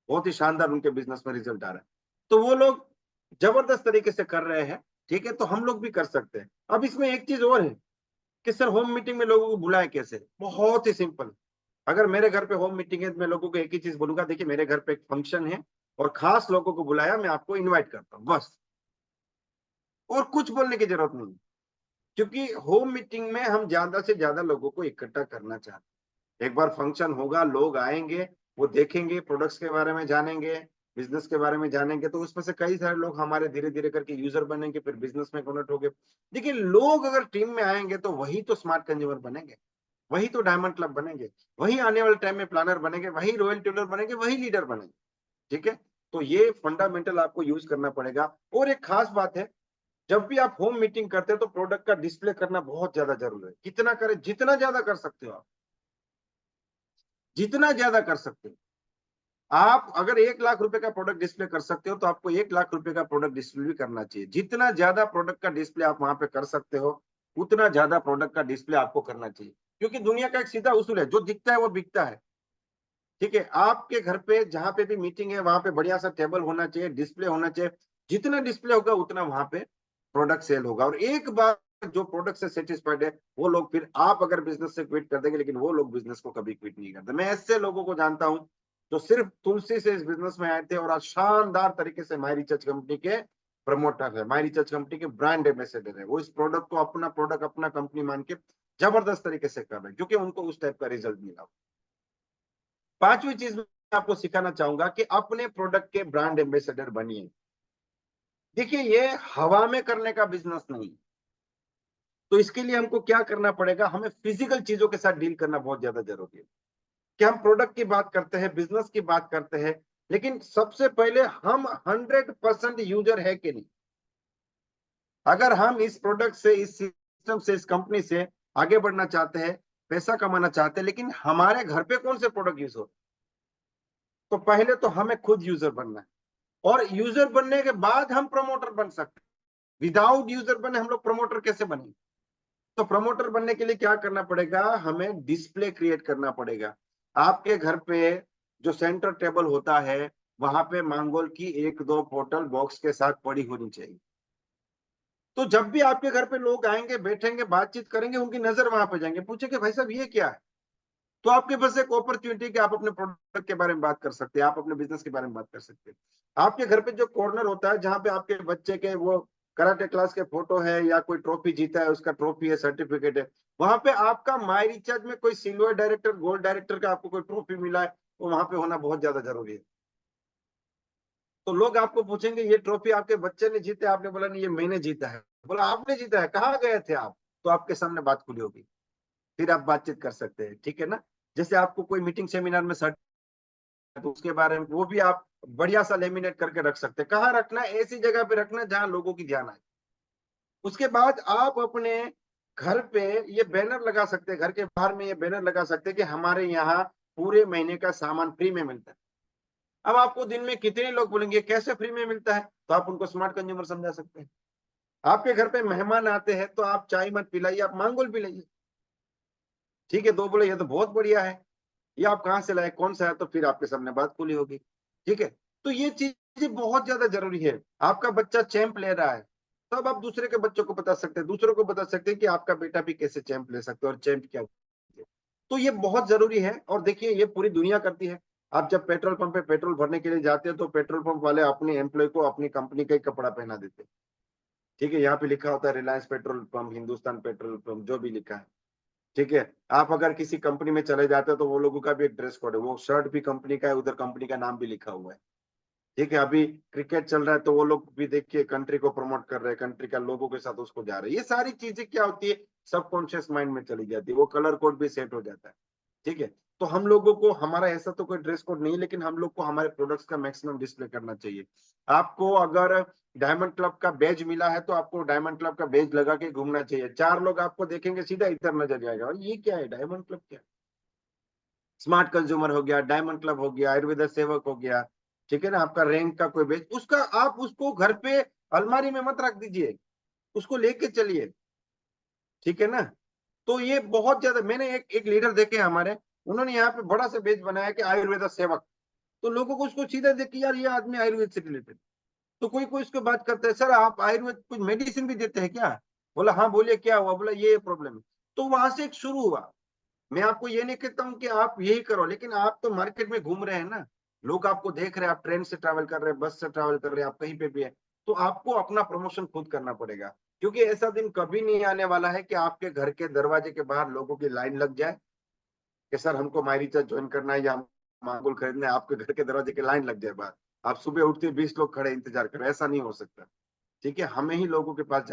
बहुत ही शानदार उनके बिजनेस में रिजल्ट आ रहा है। तो वो लोग जबरदस्त तरीके से कर रहे हैं, ठीक है, तो हम लोग भी कर सकते हैं। अब इसमें एक चीज और है कि सर होम मीटिंग में लोगों को बुलाए कैसे? बहुत ही सिंपल। अगर मेरे घर पे होम मीटिंग है तो मैं लोगों को एक ही चीज बोलूंगा, देखिए मेरे घर पे एक फंक्शन है और खास लोगों को बुलाया, मैं आपको इनवाइट करता हूँ, बस। और कुछ बोलने की जरूरत नहीं, क्योंकि होम मीटिंग में हम ज्यादा से ज्यादा लोगों को इकट्ठा करना चाहते हैं। एक बार फंक्शन होगा, लोग आएंगे, वो देखेंगे, प्रोडक्ट्स के बारे में जानेंगे, बिजनेस के बारे में जानेंगे, तो उसमें से कई सारे लोग हमारे धीरे धीरे करके यूजर बनेंगे, फिर बिजनेस में कन्वर्ट होंगे। देखिए लोग अगर टीम में आएंगे तो वही तो स्मार्ट कंज्यूमर बनेंगे, वही तो डायमंड क्लब बनेंगे, वही आने वाले टाइम में प्लानर बनेंगे, वही रॉयल टेलर बनेंगे, वही लीडर बनेंगे। ठीक है, तो ये फंडामेंटल आपको यूज करना पड़ेगा। और एक खास बात है, जब भी आप होम मीटिंग करते हैं तो प्रोडक्ट का डिस्प्ले करना बहुत ज्यादा जरूरी है। कितना करें, जितना ज्यादा कर सकते हो आप, जितना ज्यादा कर सकते हो आप। अगर 1,00,000 रुपए का प्रोडक्ट डिस्प्ले कर सकते हो तो आपको 1,00,000 रुपए का प्रोडक्ट डिस्प्ले भी करना चाहिए। जितना ज्यादा प्रोडक्ट का डिस्प्ले आप वहां पे कर सकते हो, उतना ज्यादा प्रोडक्ट का डिस्प्ले आपको करना चाहिए। क्योंकि दुनिया का एक सीधा उसूल है, जो दिखता है वो बिकता है। ठीक है, आपके घर पे जहां पे भी मीटिंग है वहां पे बढ़िया सा टेबल होना चाहिए, डिस्प्ले होना चाहिए। जितना डिस्प्ले होगा उतना वहां पे प्रोडक्ट सेल होगा। और एक बार जो प्रोडक्ट से सेटिस्फाइड है वो लोग, फिर आप अगर बिजनेस से क्विट कर देंगे, लेकिन वो लोग बिजनेस को कभी क्विट नहीं करते। मैं ऐसे लोगों को जानता हूं जो सिर्फ तुलसी से इस बिजनेस में आए थे और आज शानदार तरीके से माई रिसर्च कंपनी के प्रमोटर है, माई रिसर्च कंपनी के ब्रांड एम्बेसडर है। वो इस प्रोडक्ट को अपना प्रोडक्ट, अपना कंपनी मान के जबरदस्त तरीके से कर रहे हैं, क्योंकि उनको उस टाइप का रिजल्ट मिला। पांचवी चीज मैं आपको सिखाना चाहूंगा कि अपने प्रोडक्ट के ब्रांड एम्बेसडर बनिए। देखिए ये हवा में करने का बिजनेस नहीं। तो इसके लिए हमको क्या करना पड़ेगा, हमें फिजिकल चीजों के साथ डील करना बहुत ज्यादा जरूरी है। कि हम प्रोडक्ट की बात करते हैं, बिजनेस की बात करते हैं, लेकिन सबसे पहले हम 100% यूजर है कि नहीं। अगर हम इस प्रोडक्ट से, इस सिस्टम से, इस कंपनी से आगे बढ़ना चाहते हैं, पैसा कमाना चाहते हैं, लेकिन हमारे घर पे कौन से प्रोडक्ट यूज हो, तो पहले तो हमें खुद यूजर बनना है। और यूजर बनने के बाद हम प्रमोटर बन सकते हैं। विदाउट यूजर बने हम लोग प्रमोटर कैसे बनेंगे? तो प्रमोटर बनने के लिए क्या करना पड़ेगा, हमें डिस्प्ले क्रिएट करना पड़ेगा। आपके घर पे जो सेंटर टेबल होता है, वहां पे मांगोल की एक दो बोतल बॉक्स के साथ पड़ी होनी चाहिए। तो जब भी आपके घर पे लोग आएंगे, बैठेंगे, बातचीत करेंगे, उनकी नजर वहां पे जाएंगे, पूछेंगे भाई साहब ये क्या है? तो आपके पास एक अपॉर्चुनिटी कि आप अपने प्रोडक्ट के बारे में बात कर सकते हैं, आप अपने बिजनेस के बारे में बात कर सकते हैं। आपके घर पे जो कॉर्नर होता है जहां पे आपके बच्चे के वो कराटे क्लास के फोटो है या कोई ट्रॉफी जीता है, उसका ट्रॉफी है, सर्टिफिकेट है, वहां पे आपका माई रिचार्ज में कोई सिल्वर डायरेक्टर, गोल्ड डायरेक्टर का आपको कोई ट्रॉफी मिला है, वो वहां पे होना बहुत ज्यादा जरूरी है। तो लोग आपको पूछेंगे ये ट्रॉफी आपके बच्चे ने जीता है, आपने बोला नहीं ये मैंने जीता है, बोला आपने जीता है, कहाँ गए थे आप? तो आपके सामने बात खुली होगी, फिर आप बातचीत कर सकते हैं, ठीक है ना। जैसे आपको कोई मीटिंग सेमिनार में, तो उसके बारे में वो भी आप बढ़िया सा लेमिनेट करके रख सकते हैं। कहाँ रखना है? ऐसी जगह पे रखना है जहां लोगों की ध्यान आए। उसके बाद आप अपने घर पे ये बैनर लगा सकते हैं, घर के बाहर में ये बैनर लगा सकते हैं कि हमारे यहाँ पूरे महीने का सामान फ्री में मिलता है। अब आपको दिन में कितने लोग बोलेंगे कैसे फ्री में मिलता है, तो आप उनको स्मार्ट कंज्यूमर समझा सकते हैं। आपके घर पे मेहमान आते हैं तो आप चाय मत पिलाइए, आप मांगोल पिलाइए। ठीक है, दो बोले ये तो बहुत बढ़िया है, ये आप कहाँ से लाए, कौन सा है, तो फिर आपके सामने बात खुली होगी। ठीक है, तो ये चीजें बहुत ज्यादा जरूरी है। आपका बच्चा चैंप ले रहा है, तब आप दूसरे के बच्चों को बता सकते हैं, दूसरों को बता सकते हैं कि आपका बेटा भी कैसे चैंप ले सकते हैं और चैंप क्या है। तो ये बहुत जरूरी है। और देखिए ये पूरी दुनिया करती है। आप जब पेट्रोल पंप पे पेट्रोल भरने के लिए जाते हैं तो पेट्रोल पंप वाले अपने एम्प्लॉय को अपनी कंपनी का ही कपड़ा पहना देते हैं। ठीक है, यहाँ पे लिखा होता है Reliance petrol pump, Hindustan petrol pump, जो भी लिखा है। ठीक है, आप अगर किसी कंपनी में चले जाते हो तो वो लोगों का भी एक ड्रेस कोड है, वो शर्ट भी कंपनी का है, उधर कंपनी का नाम भी लिखा हुआ है। ठीक है, अभी क्रिकेट चल रहा है तो वो लोग भी देखिए कंट्री को प्रमोट कर रहे हैं, कंट्री का लोगों के साथ उसको जा रहे हैं। ये सारी चीजें क्या होती है, सबकॉन्शियस माइंड में चली जाती है, वो कलर कोड भी सेट हो जाता है। ठीक है, तो हम लोगों को, हमारा ऐसा तो कोई ड्रेस कोड नहीं, लेकिन हम लोग को हमारे प्रोडक्ट्स का मैक्सिमम डिस्प्ले करना चाहिए। आपको अगर डायमंड क्लब का बैज मिला है तो आपको डायमंड क्लब का बैज लगा के घूमना चाहिए। 4 लोग आपको देखेंगे सीधा इधर नजर जाएगा, और ये क्या है, डायमंड क्लब क्या है? स्मार्ट कंज्यूमर हो गया, डायमंड क्लब हो गया, आयुर्वेदा सेवक हो गया। ठीक है ना, आपका रैंक का कोई बैच, उसका आप उसको घर पे अलमारी में मत रख दीजिए, उसको लेके चलिए। ठीक है ना, तो ये बहुत ज्यादा, मैंने एक लीडर देखे हमारे, उन्होंने यहाँ पे बड़ा सा बेच बनाया कि आयुर्वेदा सेवक। तो लोगों को उसको सीधा देख के यार ये आदमी आयुर्वेद से रिलेटेड। तो कोई कोई इसको बात करता है, सर आप आयुर्वेद कुछ मेडिसिन भी देते हैं क्या? बोला हाँ, बोलिए क्या हुआ? बोला ये प्रॉब्लम है। तो वहां से एक शुरू हुआ। मैं आपको ये नहीं कहता हूँ कि आप यही करो, लेकिन आप तो मार्केट में घूम रहे हैं ना, लोग आपको देख रहे हैं, आप ट्रेन से ट्रैवल कर रहे हैं, बस से ट्रैवल कर रहे हैं, आप कहीं पे भी है, तो आपको अपना प्रमोशन खुद करना पड़ेगा। क्योंकि ऐसा दिन कभी नहीं आने वाला है कि आपके घर के दरवाजे के बाहर लोगों की लाइन लग जाए कि सर हमको माई रिचार्ज ज्वाइन करना है या मांगुल खरीदना है, आपके घर के दरवाजे की लाइन लग जाए बाहर, आप सुबह उठते 20 लोग खड़े इंतजार कर, ऐसा नहीं हो सकता। ठीक है, हमें ही लोगों के पास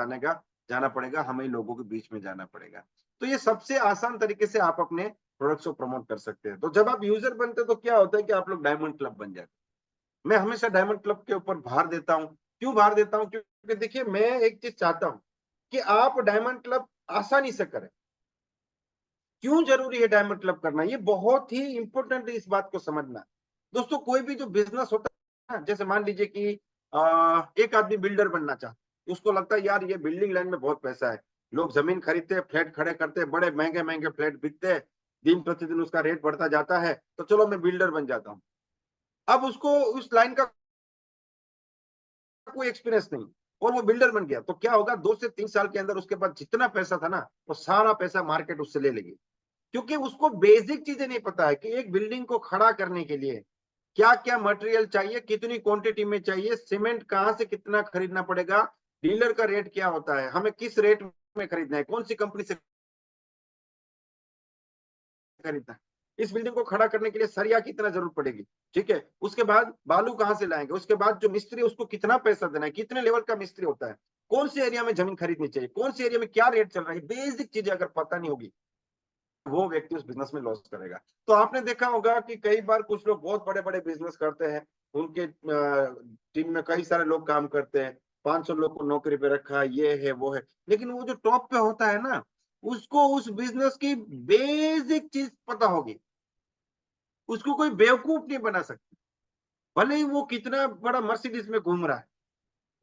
जाना पड़ेगा, हमें ही लोगों के बीच में जाना पड़ेगा। तो ये सबसे आसान तरीके से आप अपने प्रोडक्ट्स को प्रमोट कर सकते हैं। तो जब आप यूजर बनते हैं तो क्या होता है कि आप लोग डायमंड क्लब बन जाते हैं। मैं हमेशा डायमंड क्लब के ऊपर भार देता हूँ। क्यों भार देता हूँ? क्योंकि देखिए मैं एक चीज चाहता हूँ कि आप डायमंड क्लब आसानी से करें। क्यों जरूरी है डायमंड क्लब करना? ये बहुत ही इंपॉर्टेंट है इस बात को समझना। दोस्तों, कोई भी जो बिजनेस होता है ना, जैसे मान लीजिए कि एक आदमी बिल्डर बनना चाहता है, उसको लगता है यार ये बिल्डिंग लाइन में बहुत पैसा है, लोग जमीन खरीदते हैं, फ्लैट खड़े करते हैं, बड़े महंगे महंगे फ्लैट बिकते हैं, दिन प्रतिदिन उसका रेट बढ़ता जाता है, तो चलो मैं बिल्डर बन जाता हूँ। अब उसको उस लाइन का कोई एक्सपीरियंस नहीं, और वो बिल्डर बन गया, तो क्या होगा, 2 से 3 साल के अंदर उसके पास जितना पैसा था ना, वो सारा पैसा मार्केट उससे ले लेगी। क्योंकि उसको बेसिक चीजें नहीं पता है कि एक बिल्डिंग को खड़ा करने के लिए क्या क्या मटेरियल चाहिए, कितनी क्वांटिटी में चाहिए, सीमेंट कहां से कितना खरीदना पड़ेगा, डीलर का रेट क्या होता है, हमें किस रेट में खरीदना है, कौन सी कंपनी से खरीदना है, इस बिल्डिंग को खड़ा करने के लिए सरिया कितना जरूरत पड़ेगी। ठीक है, उसके बाद बालू कहां से लाएंगे, उसके बाद जो मिस्त्री है उसको कितना पैसा देना है, कितने लेवल का मिस्त्री होता है, कौन से एरिया में जमीन खरीदनी चाहिए, कौन से एरिया में क्या रेट चल रहा है, बेसिक चीजें अगर पता नहीं होगी, वो व्यक्ति उस बिजनेस में लॉस करेगा। तो आपने देखा होगा कि कई बार कुछ लोग बहुत बड़े बड़े बिजनेस करते हैं, उनके टीम में कई सारे लोग काम करते हैं, 500 लोग को नौकरी पे रखा है, ये है वो है, लेकिन वो जो टॉप पे होता है ना, उसको उस बिजनेस की बेसिक चीज पता होगी, उसको कोई बेवकूफ नहीं बना सकता। भले ही वो कितना बड़ा मर्सिडीज में घूम रहा है,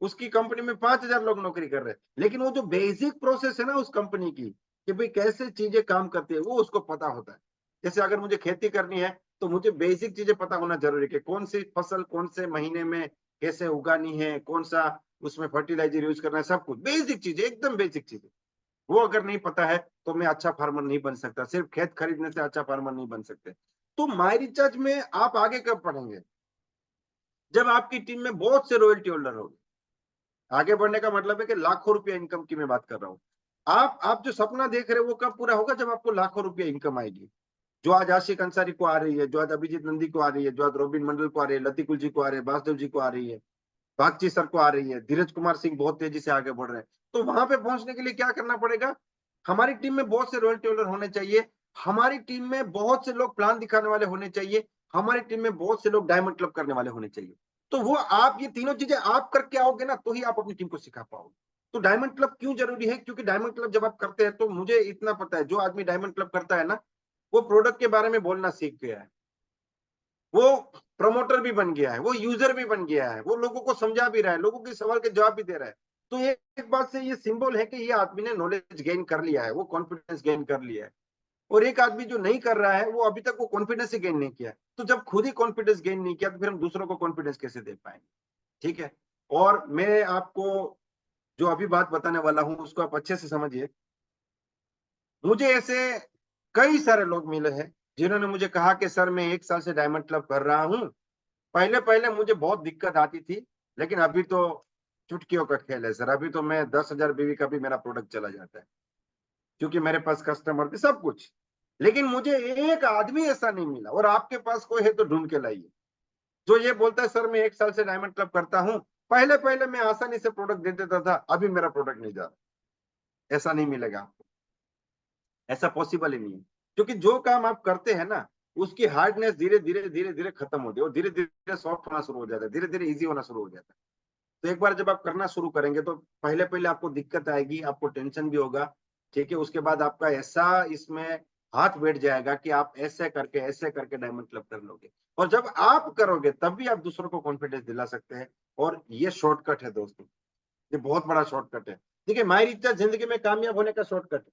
उसकी कंपनी में 5,000 लोग नौकरी कर रहे हैं, लेकिन वो जो बेसिक प्रोसेस है ना उस कंपनी की, कि भाई कैसे चीजें काम करती है, वो उसको पता होता है। जैसे अगर मुझे खेती करनी है तो मुझे बेसिक चीजें पता होना जरूरी है कि कौन सी फसल कौन से महीने में कैसे उगानी है, कौन सा उसमें फर्टिलाइजर यूज करना है, सब कुछ बेसिक चीजें, एकदम बेसिक चीजें। वो अगर नहीं पता है तो मैं अच्छा फार्मर नहीं बन सकता, सिर्फ खेत खरीदने से अच्छा फार्मर नहीं बन सकते। तो माई रिचार्ज में आप आगे कब पढ़ेंगे? जब आपकी टीम में बहुत से रॉयल्टी होल्डर होंगे। आगे बढ़ने का मतलब है कि लाखों रुपया इनकम की मैं बात कर रहा हूँ। आप जो सपना देख रहे हो वो कब पूरा होगा? जब आपको लाखों रुपया इनकम आएगी। जो आज आशिक अंसारी को आ रही है, जो आज अभिजीत नंदी को आ रही है, जो आज रोबिन मंडल को आ रही है, लतीकुल जी को आ रही है, वासुदेव जी को आ रही है, बागची सर को आ रही है, धीरज कुमार सिंह बहुत तेजी से आगे बढ़ रहे हैं। तो वहां पे पहुंचने के लिए क्या करना पड़ेगा? हमारी टीम में बहुत से रॉयल्टी होल्डर होने चाहिए, हमारी टीम में बहुत से लोग प्लान दिखाने वाले होने चाहिए, हमारी टीम में बहुत से लोग डायमंड क्लब करने वाले होने चाहिए। तो वो आप ये तीनों चीजें आप करके आओगे ना, तो ही आप अपनी टीम को सिखा पाओगे। तो डायमंड क्लब क्यों जरूरी है? क्योंकि डायमंड क्लब जब आप करते हैं तो मुझे इतना पता है, जो आदमी डायमंड क्लब करता है ना, वो प्रोडक्ट के बारे में बोलना सीख गया है, वो प्रमोटर भी बन गया है, वो यूजर भी बन गया है, वो लोगों को समझा भी रहा है, लोगों के सवाल के जवाब भी दे रहा है। तो ये एक बात से ये सिंबल है कि ये आदमी ने नॉलेज गेन कर लिया है, वो कॉन्फिडेंस गेन कर लिया है। और एक आदमी जो नहीं कर रहा है वो अभी तक वो कॉन्फिडेंस ही गेन नहीं किया। तो जब खुद ही कॉन्फिडेंस गेन नहीं किया तो फिर हम दूसरों को कॉन्फिडेंस कैसे दे पाएंगे? ठीक है, और मैं आपको जो अभी बात बताने वाला हूं उसको आप अच्छे से समझिए। मुझे ऐसे कई सारे लोग मिले हैं जिन्होंने मुझे कहा कि सर मैं 1 साल से डायमंड क्लब कर रहा हूं, पहले पहले मुझे बहुत दिक्कत आती थी, लेकिन अभी तो चुटकियों का खेल है सर। अभी तो मैं 10,000 बीवी का भी मेरा प्रोडक्ट चला जाता है, क्योंकि मेरे पास कस्टमर भी सब कुछ। लेकिन मुझे एक आदमी ऐसा नहीं मिला, और आपके पास कोई है तो ढूंढ के लाइए, जो ये बोलता है सर मैं 1 साल से डायमंड क्लब करता हूँ, पहले पहले मैं आसानी से प्रोडक्ट दे देता था, अभी मेरा प्रोडक्ट नहीं जा रहा। ऐसा नहीं मिलेगा आपको, ऐसा पॉसिबल ही नहीं है। क्योंकि जो काम आप करते हैं ना, उसकी हार्डनेस धीरे धीरे धीरे धीरे खत्म होती है, और धीरे धीरे सॉफ्ट होना शुरू हो जाता है, धीरे धीरे ईजी होना शुरू हो जाता है। तो एक बार जब आप करना शुरू करेंगे तो पहले पहले आपको दिक्कत आएगी, आपको टेंशन भी होगा, ठीक है। उसके बाद आपका ऐसा इसमें हाथ बैठ जाएगा कि आप ऐसे करके डायमंड क्लब कर लोगे, और जब आप करोगे तब भी आप दूसरों को कॉन्फिडेंस दिला सकते हैं। और ये शॉर्टकट है दोस्तों, ये बहुत बड़ा शॉर्टकट है। देखिए, माई रिचार्ज जिंदगी में कामयाब होने का शॉर्टकट है,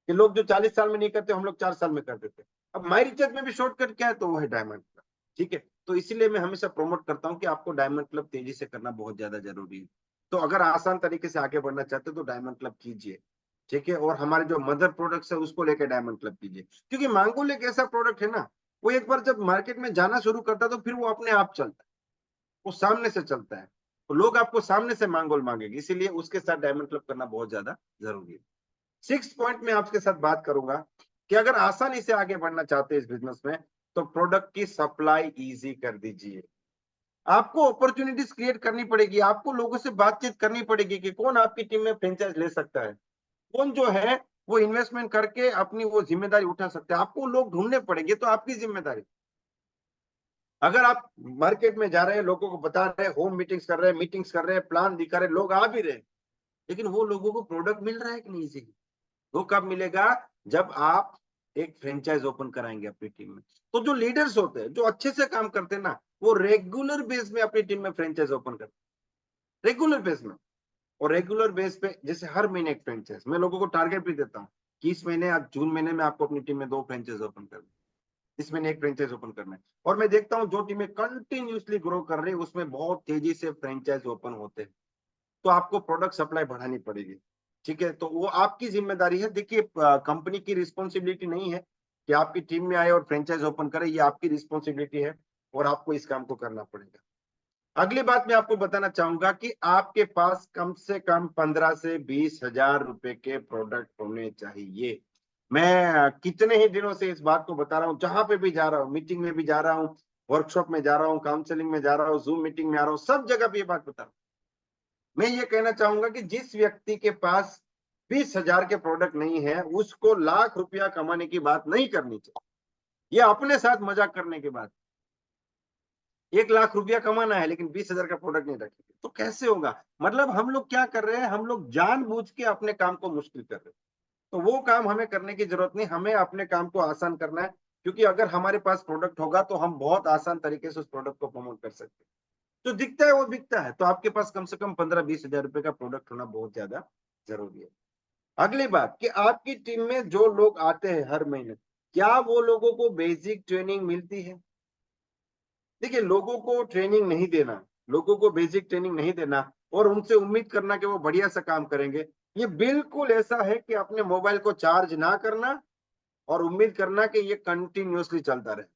कि लोग जो 40 साल में नहीं करते, हम लोग 4 साल में कर देते हैं। अब माई रिचार्ज में भी शॉर्टकट क्या है, तो वो है डायमंड क्लब, ठीक है। तो इसीलिए मैं हमेशा प्रमोट करता हूँ कि आपको डायमंड क्लब तेजी से करना बहुत ज्यादा जरूरी है। तो अगर आसान तरीके से आगे बढ़ना चाहते हो तो डायमंड क्लब कीजिए, ठीक है। और हमारे जो मदर प्रोडक्ट्स है उसको लेकर डायमंड क्लब कीजिए, क्योंकि मांगोल एक ऐसा प्रोडक्ट है ना, वो एक बार जब मार्केट में जाना शुरू करता है तो फिर वो अपने आप चलता है, वो सामने से चलता है। तो लोग आपको सामने से मांगोल मांगेंगे, इसीलिए उसके साथ डायमंड क्लब करना बहुत ज्यादा जरूरी है। 6 पॉइंट में आपके साथ बात करूंगा कि अगर आसानी से आगे बढ़ना चाहते हैं इस बिजनेस में, तो प्रोडक्ट की सप्लाई इजी कर दीजिए। आपको अपॉर्चुनिटीज क्रिएट करनी पड़ेगी, आपको लोगों से बातचीत करनी पड़ेगी कि कौन आपकी टीम में फ्रेंचाइज ले सकता है, कौन जो है वो इन्वेस्टमेंट करके अपनी वो जिम्मेदारी उठा सकते हैं। आपको लोग ढूंढने पड़ेंगे, तो आपकी जिम्मेदारी। अगर आप मार्केट में जा रहे हैं, लोगों को बता रहे हैं, होम मीटिंग्स कर रहे हैं, मीटिंग्स कर रहे हैं, प्लान दिखा रहे हैं, लोग आ भी रहे हैं, लेकिन वो लोगों को प्रोडक्ट मिल रहा है कि नहीं इजीली, वो कब मिलेगा, जब आप एक फ्रेंचाइज ओपन कराएंगे अपनी टीम में। तो जो लीडर्स होते हैं, जो अच्छे से काम करते हैं ना, वो रेगुलर बेस में अपनी टीम में फ्रेंचाइज ओपन करते हैं, रेगुलर बेस में। और रेगुलर बेस पे जैसे हर महीने एक फ्रेंचाइज, मैं लोगों को टारगेट भी देता हूँ कि इस महीने, आज जून महीने में आपको अपनी टीम में 2 फ्रेंचाइज ओपन करना है, इस महीने एक फ्रेंचाइज ओपन करना है। और मैं देखता हूँ जो टीमें कंटिन्यूसली ग्रो कर रही है, उसमें बहुत तेजी से फ्रेंचाइज ओपन होते हैं। तो आपको प्रोडक्ट सप्लाई बढ़ानी पड़ेगी, ठीक है। तो वो आपकी जिम्मेदारी है। देखिए, कंपनी की रिस्पॉन्सिबिलिटी नहीं है कि आपकी टीम में आए और फ्रेंचाइज ओपन करे, ये आपकी रिस्पॉन्सिबिलिटी है, और आपको इस काम को करना पड़ेगा। अगली बात मैं आपको बताना चाहूंगा कि आपके पास कम से कम 15 से 20 हजार रुपए के प्रोडक्ट होने चाहिए। मैं कितने ही दिनों से इस बात को बता रहा हूँ, जहां पे भी जा रहा हूँ, मीटिंग में भी जा रहा हूँ, वर्कशॉप में जा रहा हूँ, काउंसलिंग में जा रहा हूँ, जूम मीटिंग में आ रहा हूँ, सब जगह पे ये बात बता रहा हूँ। मैं ये कहना चाहूंगा कि जिस व्यक्ति के पास 20 हजार के प्रोडक्ट नहीं है, उसको लाख रुपया कमाने की बात नहीं करनी चाहिए। ये अपने साथ मजाक करने के बाद 1 लाख रुपया कमाना है, लेकिन 20 हजार का प्रोडक्ट नहीं रखेंगे तो कैसे होगा। मतलब हम लोग क्या कर रहे हैं, हम लोग जानबूझ के अपने काम को मुश्किल कर रहे हैं। तो वो काम हमें करने की जरूरत नहीं, हमें अपने काम को आसान करना है। क्योंकि अगर हमारे पास प्रोडक्ट होगा तो हम बहुत आसान तरीके से उस प्रोडक्ट को प्रमोट कर सकते हैं। जो दिखता है वो बिकता है, तो आपके पास कम से कम 15-20 हजार रुपए का प्रोडक्ट होना बहुत ज्यादा जरूरी है। अगली बात कि आपकी टीम में जो लोग आते हैं हर महीने, क्या वो लोगों को बेसिक ट्रेनिंग मिलती है। देखिए, लोगों को ट्रेनिंग नहीं देना, लोगों को बेसिक ट्रेनिंग नहीं देना और उनसे उम्मीद करना कि वो बढ़िया सा काम करेंगे, ये बिल्कुल ऐसा है कि अपने मोबाइल को चार्ज ना करना और उम्मीद करना कि ये कंटिन्यूअसली चलता रहे।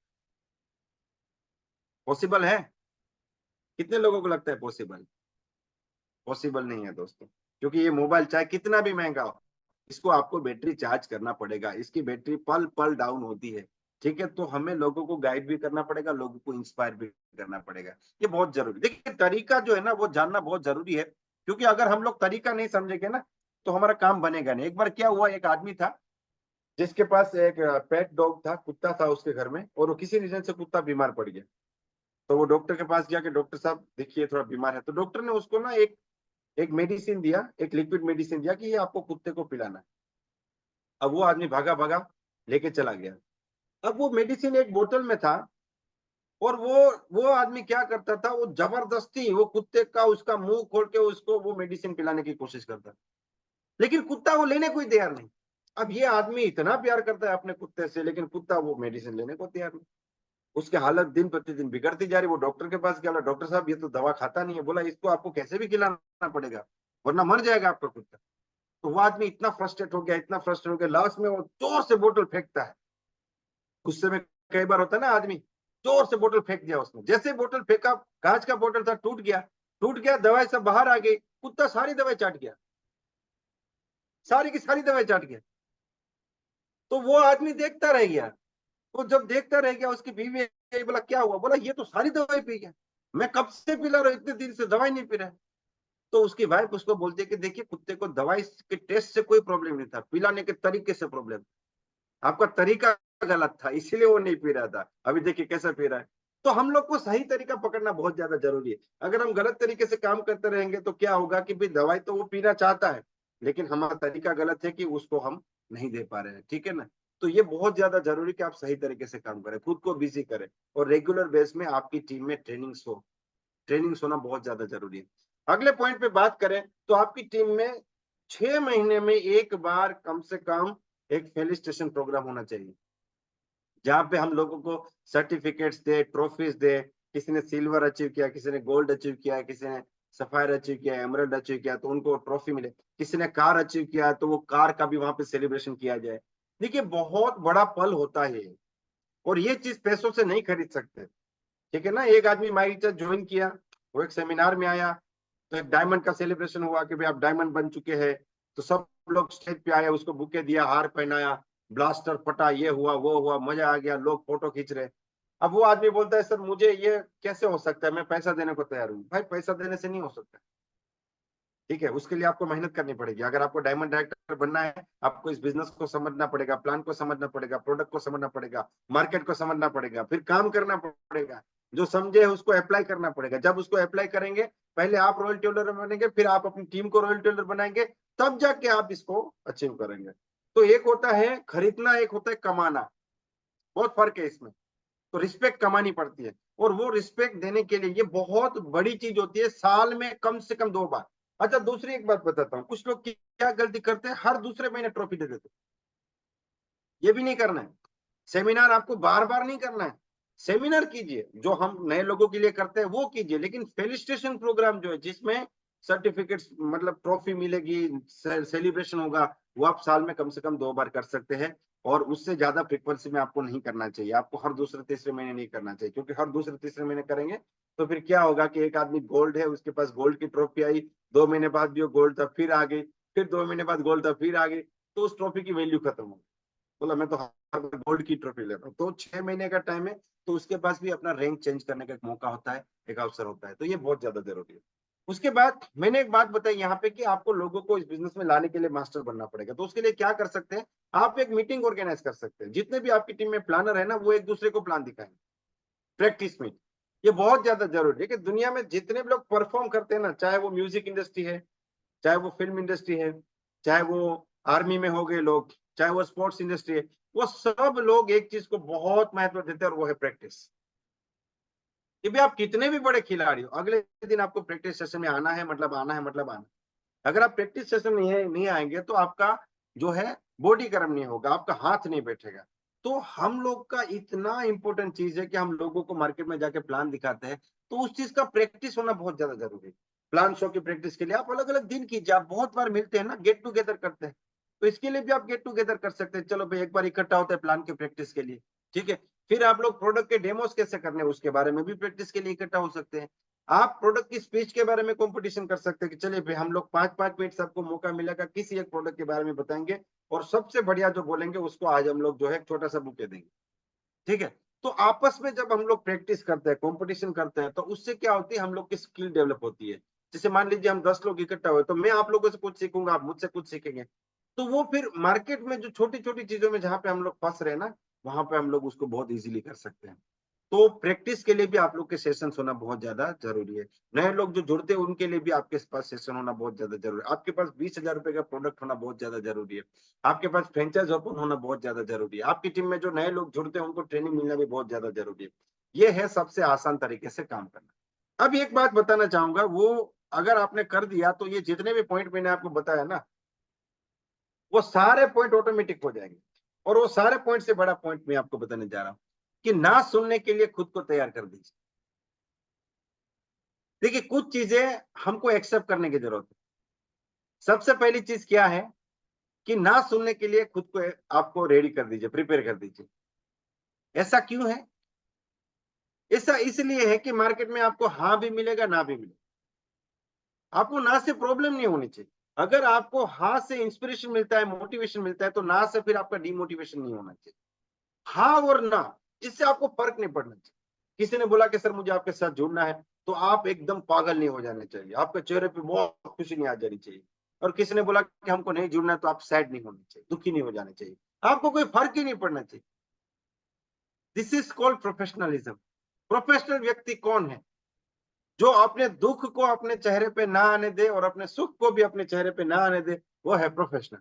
पॉसिबल है? कितने लोगों को लगता है पॉसिबल? पॉसिबल नहीं है दोस्तों, क्योंकि ये मोबाइल चाहे कितना भी महंगा हो, इसको आपको बैटरी चार्ज करना पड़ेगा, इसकी बैटरी पल पल डाउन होती है, ठीक है। तो हमें लोगों को गाइड भी करना पड़ेगा, लोगों को इंस्पायर भी करना पड़ेगा, ये बहुत जरूरी। देखिए, तरीका जो है ना वो जानना बहुत जरूरी है, क्योंकि अगर हम लोग तरीका नहीं समझेंगे ना, तो हमारा काम बनेगा नहीं। एक बार क्या हुआ, एक आदमी था जिसके पास एक पेट डॉग था, कुत्ता था उसके घर में, और वो किसी रीजन से कुत्ता बीमार पड़ गया। तो वो डॉक्टर के पास गया कि डॉक्टर साहब देखिए थोड़ा बीमार है। तो डॉक्टर ने उसको ना एक एक मेडिसिन दिया, एक लिक्विड मेडिसिन दिया कि ये आपको कुत्ते को पिलाना है। अब वो आदमी भागा भागा लेके चला गया। अब वो मेडिसिन एक बोतल में था, और वो आदमी क्या करता था, वो जबरदस्ती वो कुत्ते का उसका मुंह खोल के उसको वो मेडिसिन पिलाने की कोशिश करता, लेकिन कुत्ता वो लेने को ही तैयार नहीं। अब ये आदमी इतना प्यार करता है अपने कुत्ते से, लेकिन कुत्ता वो मेडिसिन लेने को तैयार नहीं। उसकी हालत दिन प्रतिदिन बिगड़ती जा रही। वो डॉक्टर के पास गया, बोला, डॉक्टर साहब ये तो दवा खाता नहीं है। बोला, इसको आपको कैसे भी खिलाना पड़ेगा, वरना मर जाएगा आपका कुत्ता। तो वो आदमी इतना फ्रस्ट्रेट हो गया, इतना फ्रस्ट्रेट हो गया, लास्ट में वो जोर से बोतल फेंकता है। गुस्से में कई बार होता है ना आदमी, जोर से बोतल फेंक दिया उसने। जैसे बोतल फेंका, कांच का बोतल था, टूट गया, टूट गया, दवाई सब बाहर आ गई। कुत्ता सारी दवाई चाट गया, सारी की सारी दवाई चाट गया। तो वो आदमी देखता रह गया। वो जब देखता रह गया, उसकी बीवी आई, बोला क्या हुआ? बोला ये तो सारी दवाई पी गया, मैं कब से पिला रहा हूँ, इतने दिन से दवाई नहीं पी रहा है। तो उसकी वाइफ उसको बोलती है कि देखिए, कुत्ते को दवाई के टेस्ट से कोई प्रॉब्लम नहीं था, पिलाने के तरीके से प्रॉब्लम, आपका तरीका गलत था, इसीलिए वो नहीं पी रहा था। अभी देखिए कैसा पी रहा है। तो हम लोग को सही तरीका पकड़ना बहुत ज्यादा जरूरी है। अगर हम गलत तरीके से काम करते रहेंगे तो क्या होगा कि भाई दवाई तो वो पीना चाहता है, लेकिन हमारा तरीका गलत है कि उसको हम नहीं दे पा रहे हैं, ठीक है ना? तो ये बहुत ज्यादा जरूरी है कि आप सही तरीके से काम करें, खुद को बिजी करें, और रेगुलर बेस में आपकी टीम में ट्रेनिंग्स होना बहुत ज्यादा जरूरी है। अगले पॉइंट पे बात करें तो आपकी टीम में 6 महीने में एक बार कम से कम एक फेलिस्टेशन प्रोग्राम होना चाहिए, जहाँ पे हम लोगों को सर्टिफिकेट्स दे, ट्रॉफीज दे। किसी ने सिल्वर अचीव किया, किसी ने गोल्ड अचीव किया, किसी ने सफायर अचीव किया, एमरल्ड अचीव किया, तो उनको ट्रॉफी मिले। किसी ने कार अचीव किया तो वो कार का भी वहां पे सेलिब्रेशन किया जाए। देखिए, बहुत बड़ा पल होता है ये, और ये चीज पैसों से नहीं खरीद सकते, ठीक है ना? एक आदमी माई चर्च ज्वाइन किया, वो एक सेमिनार में आया, तो एक डायमंड का सेलिब्रेशन हुआ कि भाई आप डायमंड बन चुके हैं। तो सब लोग स्टेज पे आए, उसको बुके दिया, हार पहनाया, ब्लास्टर फटा, ये हुआ वो हुआ, मजा आ गया, लोग फोटो खींच रहे। अब वो आदमी बोलता है, सर मुझे ये कैसे हो सकता है, मैं पैसा देने को तैयार हूँ। भाई पैसा देने से नहीं हो सकता, ठीक है? उसके लिए आपको मेहनत करनी पड़ेगी। अगर आपको डायमंड डायरेक्टर बनना है, आपको इस बिजनेस को समझना पड़ेगा, प्लान को समझना पड़ेगा, प्रोडक्ट को समझना पड़ेगा, मार्केट को समझना पड़ेगा, फिर काम करना पड़ेगा, जो समझे उसको अप्लाई करना पड़ेगा। जब उसको अप्लाई करेंगे, पहले आप रॉयल्टी होल्डर बनेंगे, फिर आप अपनी टीम को रॉयल्टी होल्डर बनाएंगे, तब जाके आप इसको अचीव करेंगे। तो एक होता है खरीदना, एक होता है कमाना, बहुत फर्क है इसमें। तो रिस्पेक्ट कमानी पड़ती है, और वो रिस्पेक्ट देने के लिए ये बहुत बड़ी चीज होती है, साल में कम से कम 2 बार। अच्छा, दूसरी एक बात बताता हूँ, कुछ लोग क्या गलती करते हैं, हर दूसरे महीने ट्रॉफी दे देते हैं। ये भी नहीं करना है। सेमिनार आपको बार बार नहीं करना है। सेमिनार कीजिए, जो हम नए लोगों के लिए करते हैं वो कीजिए, लेकिन फेलिस्टेशन प्रोग्राम जो है, जिसमें सर्टिफिकेट्स मतलब ट्रॉफी मिलेगी, सेलिब्रेशन होगा, वो आप साल में कम से कम 2 बार कर सकते हैं। और उससे ज्यादा फ्रीक्वेंसी में आपको नहीं करना चाहिए। आपको हर दूसरे तीसरे महीने नहीं करना चाहिए, क्योंकि हर दूसरे तीसरे महीने करेंगे तो फिर क्या होगा कि एक आदमी गोल्ड है, उसके पास गोल्ड की ट्रॉफी आई, 2 महीने बाद भी वो गोल्ड था, फिर आ गई, फिर 2 महीने बाद गोल्ड था, फिर आ गई, तो उस ट्रॉफी की वैल्यू खत्म हो गई। बोला मैं तो हर गोल्ड की ट्रॉफी लेता हूँ। तो 6 महीने का टाइम है, तो उसके पास भी अपना रैंक चेंज करने का एक मौका होता है, एक अवसर होता है। तो ये बहुत ज्यादा जरूरी है। उसके बाद मैंने एक बात बताई यहाँ पे कि आपको लोगों को इस बिजनेस में लाने के लिए मास्टर बनना पड़ेगा। तो उसके लिए क्या कर सकते हैं, आप एक मीटिंग ऑर्गेनाइज कर सकते हैं। जितने भी आपकी टीम में प्लानर है ना, वो एक दूसरे को प्लान दिखाएंगे, प्रैक्टिस मीट। ये बहुत ज्यादा जरूरी है कि दुनिया में जितने भी लोग परफॉर्म करते हैं ना, चाहे वो म्यूजिक इंडस्ट्री है, चाहे वो फिल्म इंडस्ट्री है, चाहे वो आर्मी में हो गए लोग, चाहे वो स्पोर्ट्स इंडस्ट्री है, वो सब लोग एक चीज को बहुत महत्व देते हैं, और वो है प्रैक्टिस। कि भी आप कितने भी बड़े खिलाड़ी हो, अगले दिन आपको प्रैक्टिस सेशन में आना है, मतलब आना है, मतलब आना। अगर आप प्रैक्टिस सेशन में नहीं आएंगे तो आपका जो है बॉडी गर्म नहीं होगा, आपका हाथ नहीं बैठेगा। तो हम लोग का इतना इंपॉर्टेंट चीज है कि हम लोगों को मार्केट में जाके प्लान दिखाते हैं, तो उस चीज का प्रैक्टिस होना बहुत ज्यादा जरूरी है। प्लान शो की प्रैक्टिस के लिए आप अलग अलग दिन कीजिए। आप बहुत बार मिलते हैं ना, गेट टुगेदर करते हैं, तो इसके लिए भी आप गेट टुगेदर कर सकते हैं। चलो भाई, एक बार इकट्ठा होता है प्लान की प्रैक्टिस के लिए, ठीक है? फिर आप लोग प्रोडक्ट के डेमोस कैसे करने हैं उसके बारे में भी प्रैक्टिस के लिए इकट्ठा हो सकते हैं। आप प्रोडक्ट की स्पीच के बारे में कंपटीशन कर सकते हैं कि चलिए भाई, हम लोग 5-5 मिनट सबको मौका मिलेगा, किसी एक प्रोडक्ट के बारे में बताएंगे, और सबसे बढ़िया जो बोलेंगे उसको आज हम लोग जो है छोटा सा बुके देंगे, ठीक है? तो आपस में जब हम लोग प्रैक्टिस करते हैं, कंपटीशन करते हैं, तो उससे क्या होती है, हम लोग की स्किल डेवलप होती है। जैसे मान लीजिए हम 10 लोग इकट्ठा हुए, तो मैं आप लोगों से कुछ सीखूंगा, आप मुझसे कुछ सीखेंगे। तो वो फिर मार्केट में जो छोटी छोटी चीजों में जहां पे हम लोग फंस रहे हैं ना, वहां पे हम लोग उसको बहुत इजीली कर सकते हैं। तो प्रैक्टिस के लिए भी आप लोग के सेशंस होना बहुत ज्यादा जरूरी है। नए लोग जो जुड़ते हैं उनके लिए भी आपके पास सेशन होना बहुत ज्यादा जरूरी है। आपके पास 20,000 रुपए का प्रोडक्ट होना बहुत ज्यादा जरूरी है। आपके पास फ्रेंचाइज ओपन होना बहुत ज्यादा जरूरी है। आपकी टीम में जो नए लोग जुड़ते हैं उनको ट्रेनिंग मिलना भी बहुत ज्यादा जरूरी है। ये है सबसे आसान तरीके से काम करना। अब एक बात बताना चाहूंगा, वो अगर आपने कर दिया तो ये जितने भी पॉइंट मैंने आपको बताया ना, वो सारे पॉइंट ऑटोमेटिक हो जाएंगे। और वो सारे पॉइंट से बड़ा पॉइंट मैं आपको बताने जा रहा हूं कि ना सुनने के लिए खुद को तैयार कर दीजिए। देखिए, कुछ चीजें हमको एक्सेप्ट करने की जरूरत है। सबसे पहली चीज क्या है कि ना सुनने के लिए खुद को आपको रेडी कर दीजिए, प्रिपेयर कर दीजिए। ऐसा क्यों है? ऐसा इसलिए है कि मार्केट में आपको हाँ भी मिलेगा, ना भी मिलेगा। आपको ना से प्रॉब्लम नहीं होनी चाहिए। अगर आपको हाँ से इंस्पिरेशन मिलता है, मोटिवेशन मिलता है, तो ना से फिर आपका डिमोटिवेशन नहीं होना चाहिए। हाँ और ना, इससे आपको फर्क नहीं पड़ना चाहिए। किसी ने बोला कि सर मुझे आपके साथ जुड़ना है, तो आप एकदम पागल नहीं हो जाने चाहिए, आपके चेहरे पे बहुत खुशी नहीं आ जानी चाहिए। और किसी ने बोला कि हमको नहीं जुड़ना है, तो आप सैड नहीं होने चाहिए, दुखी नहीं हो जाने चाहिए। आपको कोई फर्क ही नहीं पड़ना चाहिए। This is called professionalism. Professional व्यक्ति कौन है? जो अपने दुख को अपने चेहरे पे ना आने दे और अपने सुख को भी अपने चेहरे पे ना आने दे, वो है प्रोफेशनल।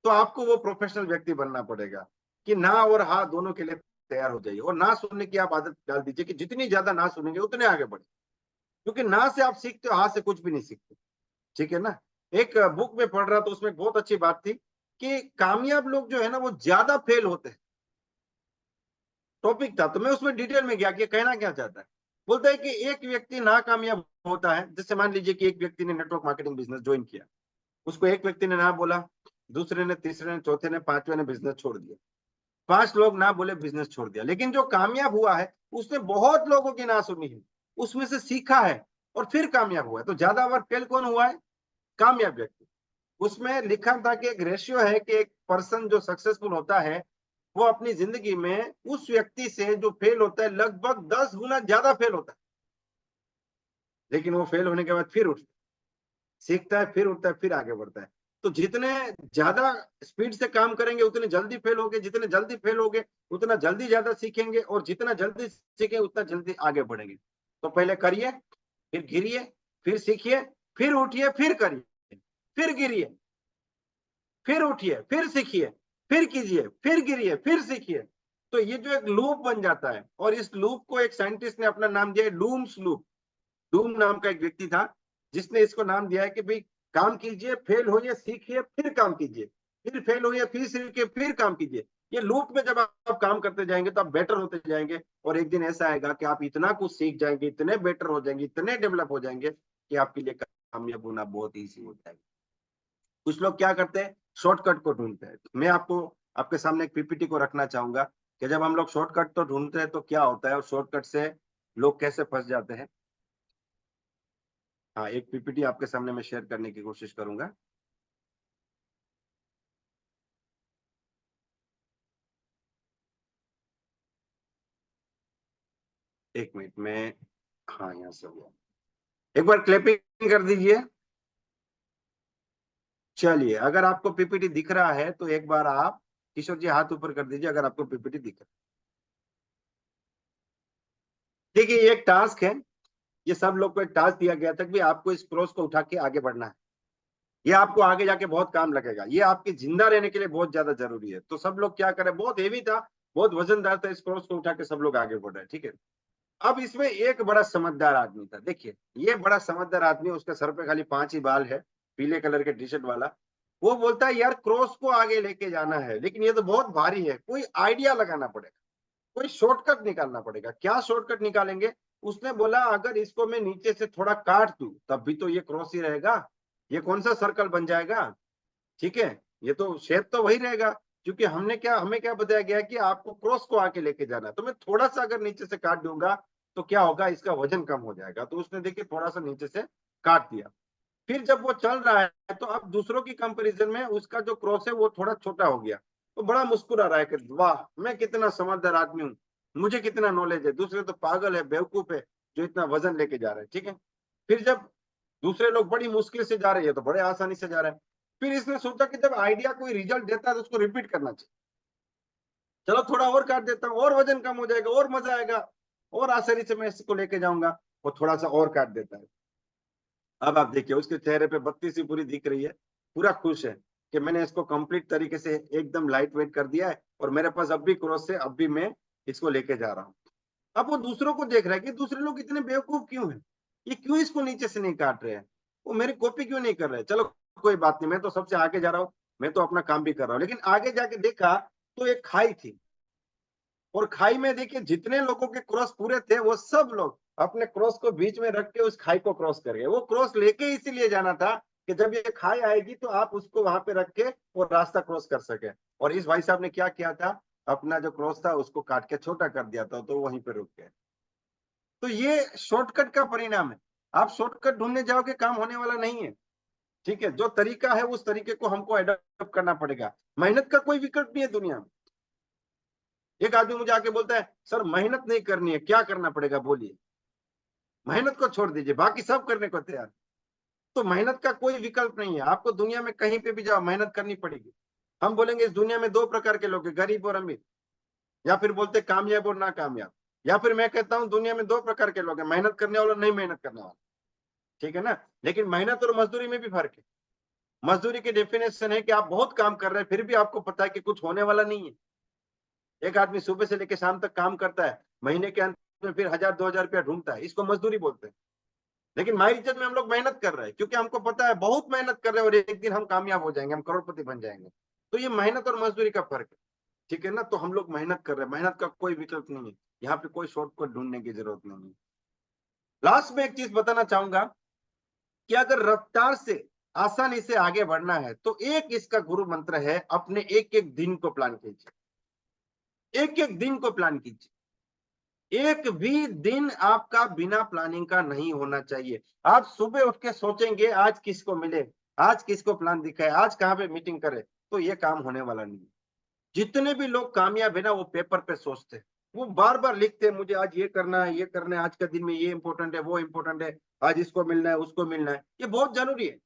तो आपको वो प्रोफेशनल व्यक्ति बनना पड़ेगा कि ना और हाँ दोनों के लिए तैयार हो जाइए। और ना सुनने की आप आदत डाल दीजिए कि जितनी ज्यादा ना सुनेंगे उतने आगे बढ़े, क्योंकि ना से आप सीखते हो, हाँ से कुछ भी नहीं सीखते। ठीक है ना? एक बुक में पढ़ रहा था, उसमें एक बहुत अच्छी बात थी कि कामयाब लोग जो है ना वो ज्यादा फेल होते हैं। टॉपिक था, तो मैं उसमें डिटेल में गया कि कहना क्या चाहता है। बोलता है कि एक व्यक्ति नाकामयाब होता है, जैसे मान लीजिए कि एक व्यक्ति ने नेटवर्क मार्केटिंग बिजनेस ज्वाइन किया, उसको एक व्यक्ति ने ना बोला, दूसरे ने, तीसरे ने, चौथे ने, पांचवें ने बिजनेस छोड़ दिया। 5 लोग ना बोले, बिजनेस छोड़ दिया। लेकिन जो कामयाब हुआ है उसने बहुत लोगों की ना सुनी है, उसमें से सीखा है और फिर कामयाब हुआ है। तो ज्यादा बार फेल कौन हुआ है? कामयाब व्यक्ति। उसमें लिखा था कि एक रेशियो है कि एक पर्सन जो सक्सेसफुल होता है वो अपनी जिंदगी में उस व्यक्ति से जो फेल होता है लगभग 10 गुना ज्यादा फेल होता है। लेकिन वो फेल होने के बाद फिर उठता है, सीखता है, फिर उठता है, फिर आगे बढ़ता है। तो जितने ज्यादा स्पीड से काम करेंगे उतने जल्दी फेल होगे, जितने जल्दी फेल होगे उतना जल्दी ज्यादा सीखेंगे, और जितना जल्दी सीखेंगे उतना जल्दी आगे बढ़ेंगे। तो पहले करिए, फिर गिरिए, फिर सीखिए, फिर उठिए, फिर करिए, फिर गिरिए, फिर उठिए, फिर सीखिए, फिर कीजिए, फिर गिरिए, फिर सीखिए। तो ये जो एक लूप बन जाता है, और इस लूप को एक साइंटिस्ट ने अपना नाम दिया है डूम्स लूप। डूम नाम का एक व्यक्ति था जिसने इसको नाम दिया है कि भाई काम कीजिए, फेल होइए, सीखिए, फिर काम कीजिए, फिर फेल होइए, फिर सीखिए, फिर काम कीजिए। ये लूप में जब आप काम करते जाएंगे तो आप बेटर होते जाएंगे, और एक दिन ऐसा आएगा कि आप इतना कुछ सीख जाएंगे, इतने बेटर हो जाएंगे, इतने डेवलप हो जाएंगे कि आपके लिए कामयाब होना बहुत ईजी हो जाएगा। कुछ लोग क्या करते हैं, शॉर्टकट को ढूंढते हैं। मैं आपको आपके सामने एक पीपीटी को रखना चाहूंगा कि जब हम लोग शॉर्टकट तो ढूंढते हैं तो क्या होता है, और शॉर्टकट से लोग कैसे फंस जाते हैं। हाँ, एक पीपीटी आपके सामने मैं शेयर करने की कोशिश करूंगा। एक मिनट में। हाँ, यहाँ से हुआ। एक बार क्लैपिंग कर दीजिए। चलिए, अगर आपको पीपीटी दिख रहा है तो एक बार आप, किशोर जी, हाथ ऊपर कर दीजिए अगर आपको पीपीटी दिख रहा है। देखिए, ये एक टास्क है। ये सब लोग को एक टास्क दिया गया था कि आपको इस क्रॉस को उठा के आगे बढ़ना है। ये आपको आगे जाके बहुत काम लगेगा, ये आपके जिंदा रहने के लिए बहुत ज्यादा जरूरी है। तो सब लोग क्या करें, बहुत हेवी था, बहुत वजनदार था, इस क्रॉस को उठा के सब लोग आगे बढ़ रहे हैं। ठीक है। अब इसमें एक बड़ा समझदार आदमी था। देखिए, ये बड़ा समझदार आदमी, उसके सर पे खाली 5 ही बाल है, पीले कलर के टी शर्ट वाला। वो बोलता है यार क्रॉस को आगे लेके जाना है, लेकिन ये तो बहुत भारी है, कोई आइडिया लगाना पड़ेगा, कोई शॉर्टकट निकालना पड़ेगा। क्या शॉर्टकट निकालेंगे? उसने बोला अगर इसको मैं नीचे से थोड़ा काट दूं तब भी तो ये क्रॉस ही रहेगा, ये कौन सा सर्कल बन जाएगा। ठीक है, ये तो शेप तो वही रहेगा, क्योंकि हमें क्या बताया गया है कि आपको क्रॉस को आके लेके जाना है। तो मैं थोड़ा सा अगर नीचे से काट दूंगा तो क्या होगा, इसका वजन कम हो जाएगा। तो उसने देखिए थोड़ा सा नीचे से काट दिया। फिर जब वो चल रहा है तो अब दूसरों की कंपैरिजन में उसका जो क्रॉस है वो थोड़ा छोटा हो गया। तो बड़ा मुस्कुरा रहा है कि वाह, मैं कितना समझदार आदमी हूँ, मुझे कितना नॉलेज है, दूसरे तो पागल है, बेवकूफ है जो इतना वजन लेके जा रहे हैं। ठीक है। फिर जब दूसरे लोग बड़ी मुश्किल से जा रहे हैं तो बड़े आसानी से जा रहे हैं। फिर इसने सोचा कि जब आइडिया कोई रिजल्ट देता है तो उसको रिपीट करना चाहिए। चलो थोड़ा और काट देता हूँ, और वजन कम हो जाएगा, और मजा आएगा, और आसानी से मैं इसको लेके जाऊंगा। वो थोड़ा सा और काट देता है। अब आप देखिए उसके चेहरे पे बत्ती सी पूरी दिख रही है, पूरा खुश है कि मैंने इसको कंप्लीट तरीके से एकदम लाइट वेट कर दिया है, और मेरे पास अब भी क्रॉस है, अब भी मैं इसको लेके जा रहा हूँ। अब वो दूसरों को देख रहा है कि दूसरे लोग इतने बेवकूफ क्यों हैं, ये क्यों इसको नीचे से नहीं काट रहे हैं, वो मेरी कॉपी क्यों नहीं कर रहे। चलो कोई बात नहीं, मैं तो सबसे आगे जा रहा हूँ, मैं तो अपना काम भी कर रहा हूँ। लेकिन आगे जाके देखा तो एक खाई थी, और खाई में देखिए जितने लोगों के क्रॉस पूरे थे वो सब लोग अपने क्रॉस को बीच में रख के उस खाई को क्रॉस कर गए। वो क्रॉस लेके इसीलिए जाना था कि जब ये खाई आएगी तो आप उसको वहां पे रख के वो रास्ता क्रॉस कर सके। और इस भाई साहब ने क्या किया था, अपना जो क्रॉस था उसको काट के छोटा कर दिया था, तो वहीं पे रुक गए। तो ये शॉर्टकट का परिणाम है। आप शॉर्टकट ढूंढने जाओगे, काम होने वाला नहीं है। ठीक है, जो तरीका है उस तरीके को हमको अडॉप्ट करना पड़ेगा। मेहनत का कोई विकल्प नहीं है दुनिया में। एक आदमी मुझे आके बोलता है, सर मेहनत नहीं करनी है, क्या करना पड़ेगा बोलिए? मेहनत को छोड़ दीजिए, बाकी सब करने को तैयार। तो मेहनत का कोई विकल्प नहीं है, आपको दुनिया में कहीं पे भी जाओ मेहनत करनी पड़ेगी। हम बोलेंगे इस दुनिया में दो प्रकार के लोग हैं, गरीब और अमीर, या फिर बोलते कामयाब और नाकामयाब, या फिर मैं कहता हूं दुनिया में दो प्रकार के लोग हैं, मेहनत करने वाले और नहीं मेहनत करने वाले। ठीक है ना? लेकिन मेहनत और मजदूरी में भी फर्क है। मजदूरी की डेफिनेशन है कि आप बहुत काम कर रहे हैं, फिर भी आपको पता है कि कुछ होने वाला नहीं है। एक आदमी सुबह से लेकर शाम तक काम करता है, महीने के अंत में फिर 1000-2000 रुपया ढूंढता है, इसको मजदूरी बोलते हैं। लेकिन माई इज्जत में हम लोग मेहनत कर रहे हैं, क्योंकि हमको पता है बहुत मेहनत कर रहे हैं और एक दिन हम कामयाब हो जाएंगे, हम करोड़पति बन जाएंगे। तो ये मेहनत और मजदूरी का फर्क है। ठीक है ना? तो हम लोग मेहनत कर रहे हैं, मेहनत का कोई विकल्प नहीं है, यहाँ पे कोई शॉर्टकट ढूंढने की जरूरत नहीं है। लास्ट में एक चीज बताना चाहूंगा कि अगर रफ्तार से आसानी से आगे बढ़ना है तो एक इसका गुरु मंत्र है, अपने एक एक दिन को प्लान कीजिए। एक एक दिन को प्लान कीजिए। एक भी दिन आपका बिना प्लानिंग का नहीं होना चाहिए। आप सुबह उठ के सोचेंगे आज किसको मिले, आज किसको प्लान दिखाए, आज कहाँ पे मीटिंग करे, तो ये काम होने वाला नहीं है। जितने भी लोग कामयाब है ना, वो पेपर पे सोचते हैं, वो बार बार लिखते हैं, मुझे आज ये करना है, ये करना है, आज के दिन में ये इंपॉर्टेंट है, वो इंपॉर्टेंट है, आज इसको मिलना है, उसको मिलना है, ये बहुत जरूरी है।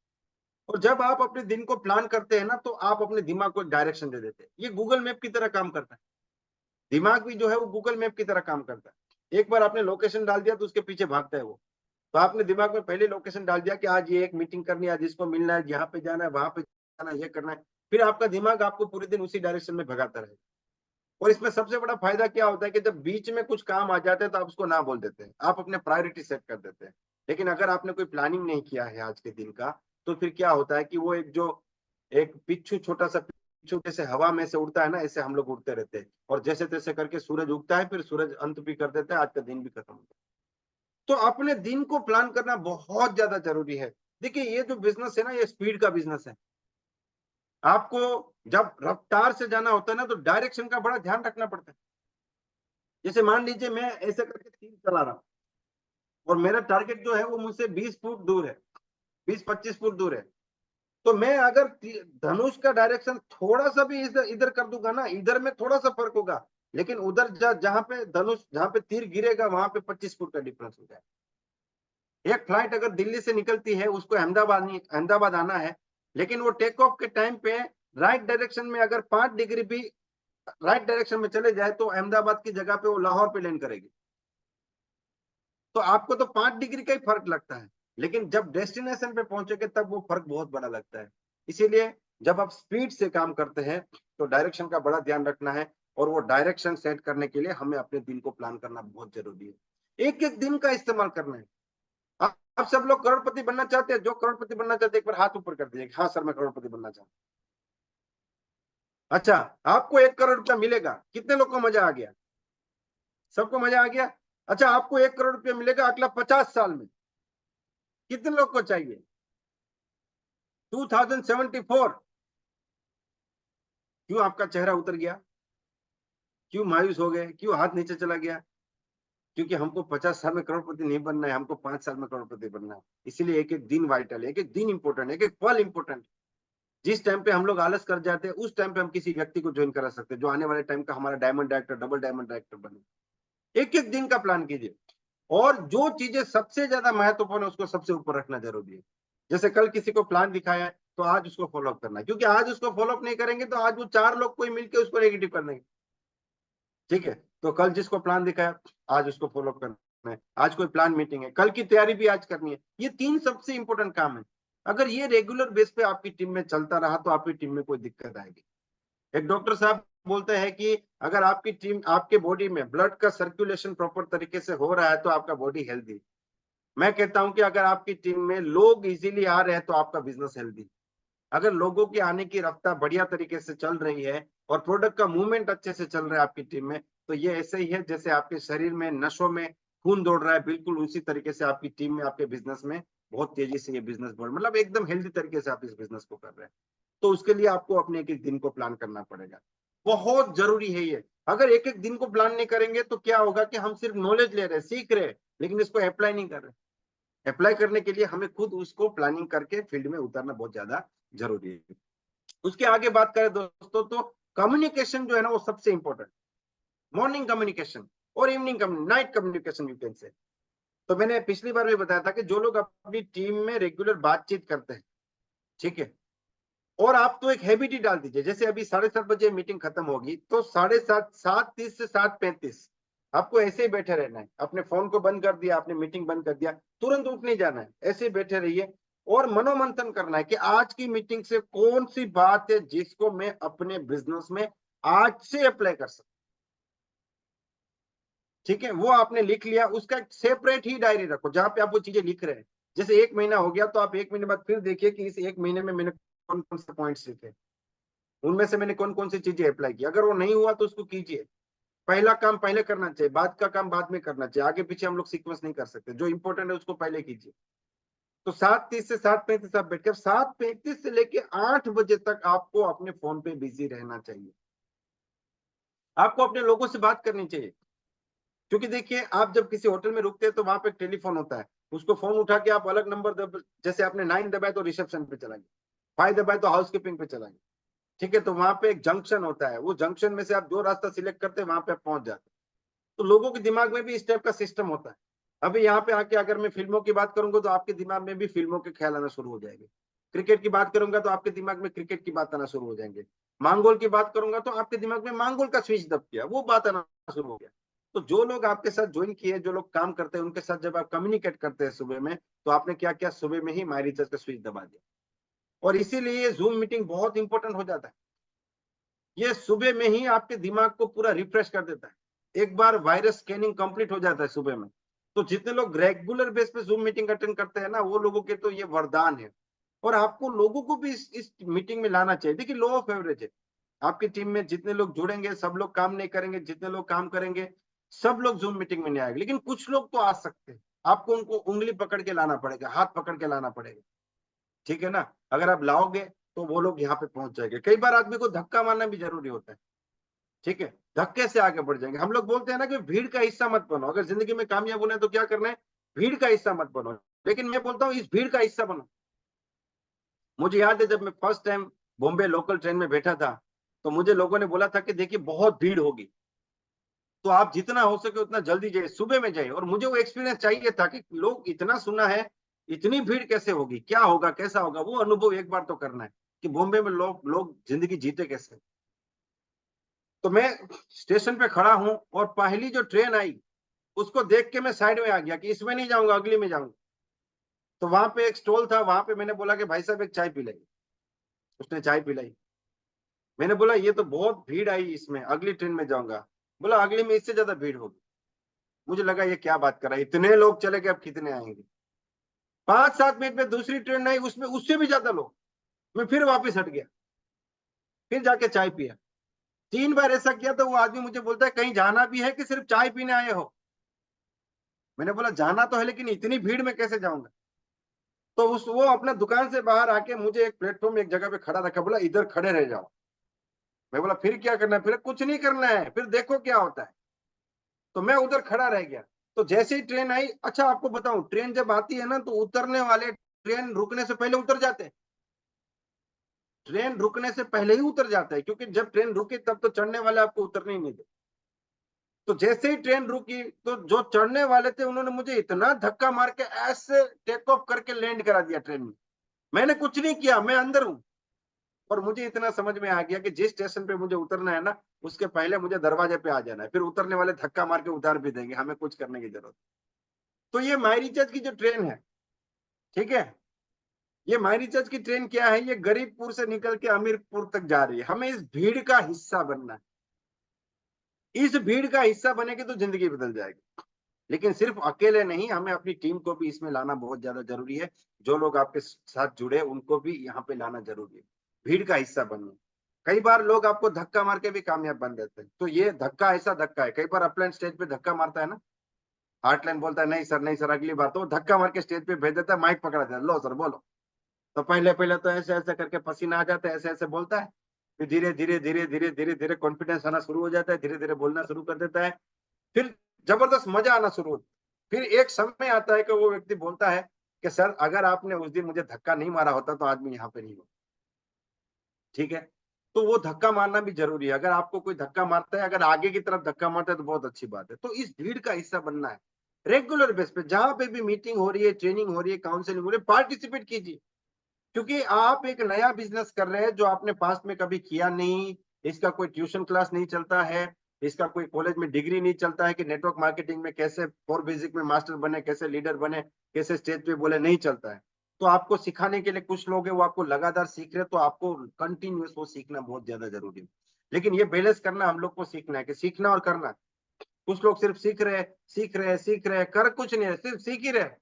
और जब आप अपने दिन को प्लान करते हैं ना, तो आप अपने दिमाग को डायरेक्शन दे देते हैं। ये गूगल मैप की तरह काम करता है। दिमाग भी जो है वो गूगल मैप की तरह काम करता है। एक बार आपने लोकेशन डाल दिया तो उसके पीछे भागता है वो। तो आपने दिमाग में पहले लोकेशन डाल दिया कि आज ये एक मीटिंग करनी है, आज इसको मिलना है, यहाँ पे जाना है, वहां पे जाना है, ये करना है। फिर आपका दिमाग आपको पूरे दिन उसी डायरेक्शन में भगाता रहेगा। और इसमें सबसे बड़ा फायदा क्या होता है कि जब बीच में कुछ काम आ जाते हैं तो आप उसको ना बोल देते हैं, आप अपने प्रायोरिटी सेट कर देते हैं। लेकिन अगर आपने कोई प्लानिंग नहीं किया है आज के दिन का, तो फिर क्या होता है कि वो एक पिच्छू, छोटा सा पिच्छू जैसे हवा में से उड़ता है ना, ऐसे हम लोग उड़ते रहते हैं और जैसे तैसे करके सूरज उगता है, फिर सूरज अंत भी कर देता है, आज का दिन भी खत्म होता है। तो अपने दिन को प्लान करना बहुत ज्यादा जरूरी है। देखिए, ये जो बिजनेस है ना, ये स्पीड का बिजनेस है। आपको जब रफ्तार से जाना होता है ना, तो डायरेक्शन का बड़ा ध्यान रखना पड़ता है। जैसे मान लीजिए मैं ऐसे करके तीर चला रहा हूं और मेरा टारगेट जो है वो मुझसे 20 फुट दूर है, 20-25 फुट दूर है। तो मैं अगर धनुष का डायरेक्शन थोड़ा सा भी इधर इधर कर दूंगा ना, इधर में थोड़ा सा फर्क होगा, लेकिन उधर जहां पे धनुष, जहां पे तीर गिरेगा, वहां पे 25 फुट का डिफरेंस हो जाएगा। एक फ्लाइट अगर दिल्ली से निकलती है, उसको अहमदाबाद आना है, लेकिन वो टेक ऑफ के टाइम पे राइट डायरेक्शन में अगर 5 डिग्री भी राइट डायरेक्शन में चले जाए, तो अहमदाबाद की जगह पे वो लाहौर पे लैंड करेगी। तो आपको तो 5 डिग्री का ही फर्क लगता है, लेकिन जब डेस्टिनेशन पे पहुंचेंगे तब वो फर्क बहुत बड़ा लगता है। इसीलिए जब आप स्पीड से काम करते हैं तो डायरेक्शन का बड़ा ध्यान रखना है, और वो डायरेक्शन सेट करने के लिए हमें अपने दिन को प्लान करना बहुत जरूरी है। एक एक दिन का इस्तेमाल करना है। आप सब लोग करोड़पति बनना चाहते हैं? जो करोड़पति बनना चाहते हैं एक बार हाथ ऊपर कर दीजिए, हाँ सर मैं करोड़पति बनना चाहता हूँ। अच्छा, आपको 1 करोड़ रुपया मिलेगा, कितने लोग को मजा आ गया? सबको मजा आ गया। अच्छा, आपको 1 करोड़ रुपया मिलेगा अगला 50 साल में, कितने लोग को चाहिए? 2074। क्यों आपका चेहरा उतर गया? क्यों मायूस हो गए? क्यों हाथ नीचे चला गया? क्योंकि हमको 50 साल में करोड़पति नहीं बनना है, हमको 5 साल में करोड़पति बनना है। इसीलिए एक एक दिन वाइटल है, एक एक दिन इंपॉर्टेंट है, एक एक पल इंपॉर्टेंट। जिस टाइम पे हम लोग आलस कर जाते हैं, उस टाइम पे हम किसी व्यक्ति को ज्वाइन करा सकते हैं जो आने वाले टाइम का हमारा diamond director, double diamond director बने। एक एक दिन का प्लान कीजिए, और जो चीजें सबसे ज्यादा महत्वपूर्ण है उसको सबसे ऊपर रखना जरूरी है। जैसे कल किसी को प्लान दिखाया है, तो आज उसको फॉलोअप करना है, क्योंकि आज उसको फॉलोअप नहीं करेंगे तो आज वो 4 लोग कोई मिलकर उसको नेगेटिव कर देंगे। ठीक है, तो कल जिसको प्लान दिखाया, आज उसको फॉलोअप करना है। आज कोई प्लान मीटिंग है, कल की तैयारी भी आज करनी है। ये 3 सबसे इंपॉर्टेंट काम है। अगर ये रेगुलर बेस पे आपकी टीम में चलता रहा तो आपकी टीम में कोई दिक्कत आएगी। एक डॉक्टर साहब बोलते हैं कि अगर आपकी टीम, आपके बॉडी में ब्लड का सर्कुलेशन प्रॉपर तरीके से हो रहा है तो आपका बॉडी हेल्दी। मैं कहता हूं कि अगर आपकी टीम में लोग इजीली आ रहे हैं तो आपका बिजनेस हेल्दी। अगर लोगों की आने की रफ्तार बढ़िया तरीके से चल रही है और प्रोडक्ट का मूवमेंट अच्छे से चल रहा है आपकी टीम में, तो ये ऐसे ही है जैसे आपके शरीर में नसों में खून दौड़ रहा है। बिल्कुल उसी तरीके से आपकी टीम में, आपके बिजनेस में बहुत तेजी से ये बिजनेस बढ़, मतलब एकदम हेल्दी तरीके से आप इस बिजनेस को कर रहे हैं। तो उसके लिए आपको अपने एक एक दिन को प्लान करना पड़ेगा, बहुत जरूरी है ये। अगर एक एक दिन को प्लान नहीं करेंगे तो क्या होगा कि हम सिर्फ नॉलेज ले रहे हैं, सीख रहे हैं, लेकिन इसको अप्लाई नहीं कर रहे। अप्लाई करने के लिए हमें खुद उसको प्लानिंग करके फील्ड में उतरना बहुत ज्यादा जरूरी है। उसके आगे बात करें दोस्तों, तो कम्युनिकेशन जो है ना वो सबसे इंपॉर्टेंट, मॉर्निंग कम्युनिकेशन और evening night communication you can say. तो मैंने पिछली बार भी बताया था कि जो लोग अपनी टीम में रेगुलर बातचीत करते हैं, ठीक है, और आप तो एक हैबिट ही डाल दीजिए, जैसे अभी 7:30 बजे मीटिंग खत्म होगी तो 7:30, 7:30 से 7:35 आपको ऐसे ही बैठे रहना है। अपने फोन को बंद कर दिया, आपने मीटिंग बंद कर दिया, तुरंत उठ नहीं जाना है, ऐसे ही बैठे रहिए और मनोमंथन करना है कि आज की मीटिंग से कौन सी बात है जिसको मैं अपने बिजनेस में आज से अप्लाई कर सकता। ठीक है, वो आपने लिख लिया, उसका एक सेपरेट ही डायरी रखो जहां पे आप वो चीजें लिख रहे हैं। जैसे 1 महीना हो गया तो आप 1 महीने बाद फिर देखिए कि इस 1 महीने में मैंने कौन कौन से पॉइंट्स लिखे, उनमें से मैंने कौन कौन सी चीजें अप्लाई की। अगर वो नहीं हुआ तो उसको कीजिए, पहला काम पहले करना चाहिए, बाद का काम बाद में करना चाहिए, आगे पीछे हम लोग सीक्वेंस नहीं कर सकते, जो इंपॉर्टेंट है उसको पहले कीजिए। तो 7:30 से 7:35 आप बैठकर 7:35 से लेके 8 बजे तक आपको अपने फोन पे बिजी रहना चाहिए। आपको अपने लोगों से बात करनी चाहिए, क्योंकि देखिए आप जब किसी होटल में रुकते हैं तो वहां पे टेलीफोन होता है, उसको फोन उठा के आप अलग नंबर जैसे आपने 9 दबाया तो रिसेप्शन पे चला गया, 5 दबाया तो हाउसकीपिंग पे चला गया, ठीक है, तो वहां पे एक जंक्शन होता है, वो जंक्शन में से आप जो रास्ता सिलेक्ट करते हैं वहां पे आप पहुंच जाते हैं। तो लोगों के दिमाग में भी इस टाइप का सिस्टम होता है। अभी यहाँ पे आके अगर मैं फिल्मों की बात करूंगा तो आपके दिमाग में भी फिल्मों के ख्याल आना शुरू हो जाएंगे, क्रिकेट की बात करूंगा तो आपके दिमाग में क्रिकेट की बात आना शुरू हो जाएंगे, मांगोल की बात करूंगा तो आपके दिमाग में मांगोल का स्विच दब गया, वो बात आना शुरू हो गया। तो जो लोग आपके साथ ज्वाइन किए, जो लोग काम करते हैं, उनके साथ जब आप कम्युनिकेट करते हैं सुबह में, तो आपने क्या किया, सुबह में ही माई रिचार्ज का स्विच दबा दिया। और इसीलिए जूम मीटिंग बहुत इंपॉर्टेंट हो जाता है, ये सुबह में ही आपके दिमाग को पूरा रिफ्रेश कर देता है। एक बार वायरस स्कैनिंग कंप्लीट हो जाता है सुबह में, तो जितने लोग रेगुलर बेस पे जूम मीटिंग अटेंड करते हैं ना, वो लोगों के तो ये वरदान है। और आपको लोगों को भी इस मीटिंग में लाना चाहिए। देखिए लो ऑफ एवरेज है, आपकी टीम में जितने लोग जुड़ेंगे सब लोग काम नहीं करेंगे, जितने लोग काम करेंगे सब लोग जूम मीटिंग में नहीं आएंगे, लेकिन कुछ लोग तो आ सकते हैं। आपको उनको उंगली पकड़ के लाना पड़ेगा, हाथ पकड़ के लाना पड़ेगा, ठीक है ना। अगर आप लाओगे तो वो लोग यहाँ पे पहुंच जाएंगे। कई बार आदमी को धक्का मारना भी जरूरी होता है, ठीक है, धक्के से आगे बढ़ जाएंगे। हम लोग बोलते हैं ना कि भीड़ का हिस्सा मत बनो, अगर जिंदगी में कामयाब होना है तो क्या करना है, भीड़ का हिस्सा मत बनो। लेकिन मैं बोलता हूँ इस भीड़ का हिस्सा बनो। मुझे याद है जब मैं first time Bombay local train में बैठा था, तो मुझे लोगों ने बोला था कि देखिए बहुत भीड़ होगी, तो आप जितना हो सके उतना जल्दी जाइए, सुबह में जाइए। और मुझे वो एक्सपीरियंस चाहिए था कि लोग इतना सुना है, इतनी भीड़ कैसे होगी, क्या होगा, कैसा होगा, वो अनुभव एक बार तो करना है कि बॉम्बे में लोग लोग जिंदगी जीते कैसे। तो मैं स्टेशन पे खड़ा हूं और पहली जो ट्रेन आई उसको देख के मैं साइड में आ गया कि इसमें नहीं जाऊंगा, अगली में जाऊंगा। तो वहां पे एक स्टॉल था, वहां पे मैंने बोला कि भाई साहब एक चाय पी लाई। उसने चाय पिलाई। मैंने बोला ये तो बहुत भीड़ आई, इसमें अगली ट्रेन में जाऊंगा। बोला अगली में इससे ज्यादा भीड़ होगी। मुझे लगा ये क्या बात कर रहा है, इतने लोग चले गए, अब कितने आएंगे। 5-7 मिनट में दूसरी ट्रेन आई, उसमें उससे भी ज्यादा लोग। मैं फिर वापस हट गया, फिर जाके चाय पिया। 3 बार ऐसा किया तो वो आदमी मुझे बोलता है कहीं जाना भी है कि सिर्फ चाय पीने आए हो। मैंने बोला जाना तो है, लेकिन इतनी भीड़ में कैसे जाऊंगा। तो उस वो अपना दुकान से बाहर आके मुझे एक प्लेटफॉर्म में एक जगह पे खड़ा रखा, बोला इधर खड़े रह जाओ। मैं बोला फिर क्या करना है, फिर कुछ नहीं करना है, फिर देखो क्या होता है। तो मैं उधर खड़ा रह गया। तो जैसे ही ट्रेन आई, अच्छा आपको बताऊं, ट्रेन जब आती है ना तो उतरने वाले ट्रेन रुकने से पहले उतर जाते हैं। ट्रेन रुकने से पहले ही उतर जाता है, क्योंकि जब ट्रेन रुके तब तो चढ़ने वाले आपको उतरने ही नहीं दे। तो जैसे ही ट्रेन रुकी तो जो चढ़ने वाले थे उन्होंने मुझे इतना धक्का मार के ऐसे टेक ऑफ करके लैंड करा दिया ट्रेन में। मैंने कुछ नहीं किया, मैं अंदर हूं। और मुझे इतना समझ में आ गया कि जिस स्टेशन पे मुझे उतरना है ना, उसके पहले मुझे दरवाजे पे आ जाना है, फिर उतरने वाले धक्का मार के उतार भी देंगे, हमें कुछ करने की जरूरत। तो ये माई रिचार्ज की जो ट्रेन है, ठीक है, ये माई रिचार्ज की ट्रेन क्या है, ये गरीबपुर से निकल के अमीरपुर तक जा रही है। हमें इस भीड़ का हिस्सा बनना है। इस भीड़ का हिस्सा बनेगी तो जिंदगी बदल जाएगी। लेकिन सिर्फ अकेले नहीं, हमें अपनी टीम को भी इसमें लाना बहुत ज्यादा जरूरी है। जो लोग आपके साथ जुड़े उनको भी यहाँ पे लाना जरूरी है, भीड़ का हिस्सा बनना। कई बार लोग आपको धक्का मार के भी कामयाब बन देते हैं। तो ये धक्का ऐसा धक्का है, कई बार अपलाइन स्टेज पे धक्का मारता है ना, हार्टलाइन बोलता है नहीं सर, नहीं सर, अगली बार, तो धक्का मार के स्टेज पे भेज देता है, माइक पकड़ा देता है, लो सर बोलो। तो पहले पहले तो ऐसे ऐसे करके पसीना आ जाता है, ऐसे ऐसे बोलता है। फिर धीरे धीरे धीरे धीरे धीरे धीरे कॉन्फिडेंस आना शुरू हो जाता है, धीरे धीरे बोलना शुरू कर देता है। फिर जबरदस्त मजा आना शुरू होता है। फिर एक समय आता है कि वो व्यक्ति बोलता है कि सर अगर आपने उस दिन मुझे धक्का नहीं मारा होता तो आज मैं यहाँ पे नहीं हूँ। ठीक है? तो वो धक्का मारना भी ज़रूरी है। अगर आपको कोई धक्का मारता है, अगर आगे की तरफ धक्का मारता है तो बहुत अच्छी बात है। तो इस भीड़ का हिस्सा बनना है। रेगुलर बेस पे जहाँ पे भी मीटिंग हो रही है, ट्रेनिंग हो रही है, काउंसलिंग हो रही है, पार्टिसिपेट कीजिए। क्योंकि आप एक नया बिज़नेस कर रहे हैं जो आपने पास्ट में कभी किया नहीं, इसका कोई ट्यूशन क्लास नहीं चलता है, इसका कोई कॉलेज में डिग्री नहीं चलता है कि नेटवर्क मार्केटिंग में कैसे फॉर बेसिक में मास्टर बने, कैसे लीडर बने, कैसे स्टेज पे बोले, नहीं चलता है। तो आपको सिखाने के लिए कुछ लोग हैं, वो आपको लगातार सीख रहे हैं, तो आपको कंटिन्यूअस वो सीखना बहुत ज़्यादा ज़रूरी है। लेकिन ये बैलेंस करना हम लोग को सीखना है कि सीखना और करना। कुछ लोग सिर्फ सीख रहे हैं, सीख रहे हैं, सीख रहे हैं, कर कुछ नहीं रहे, सिर्फ सीख ही रहे हैं।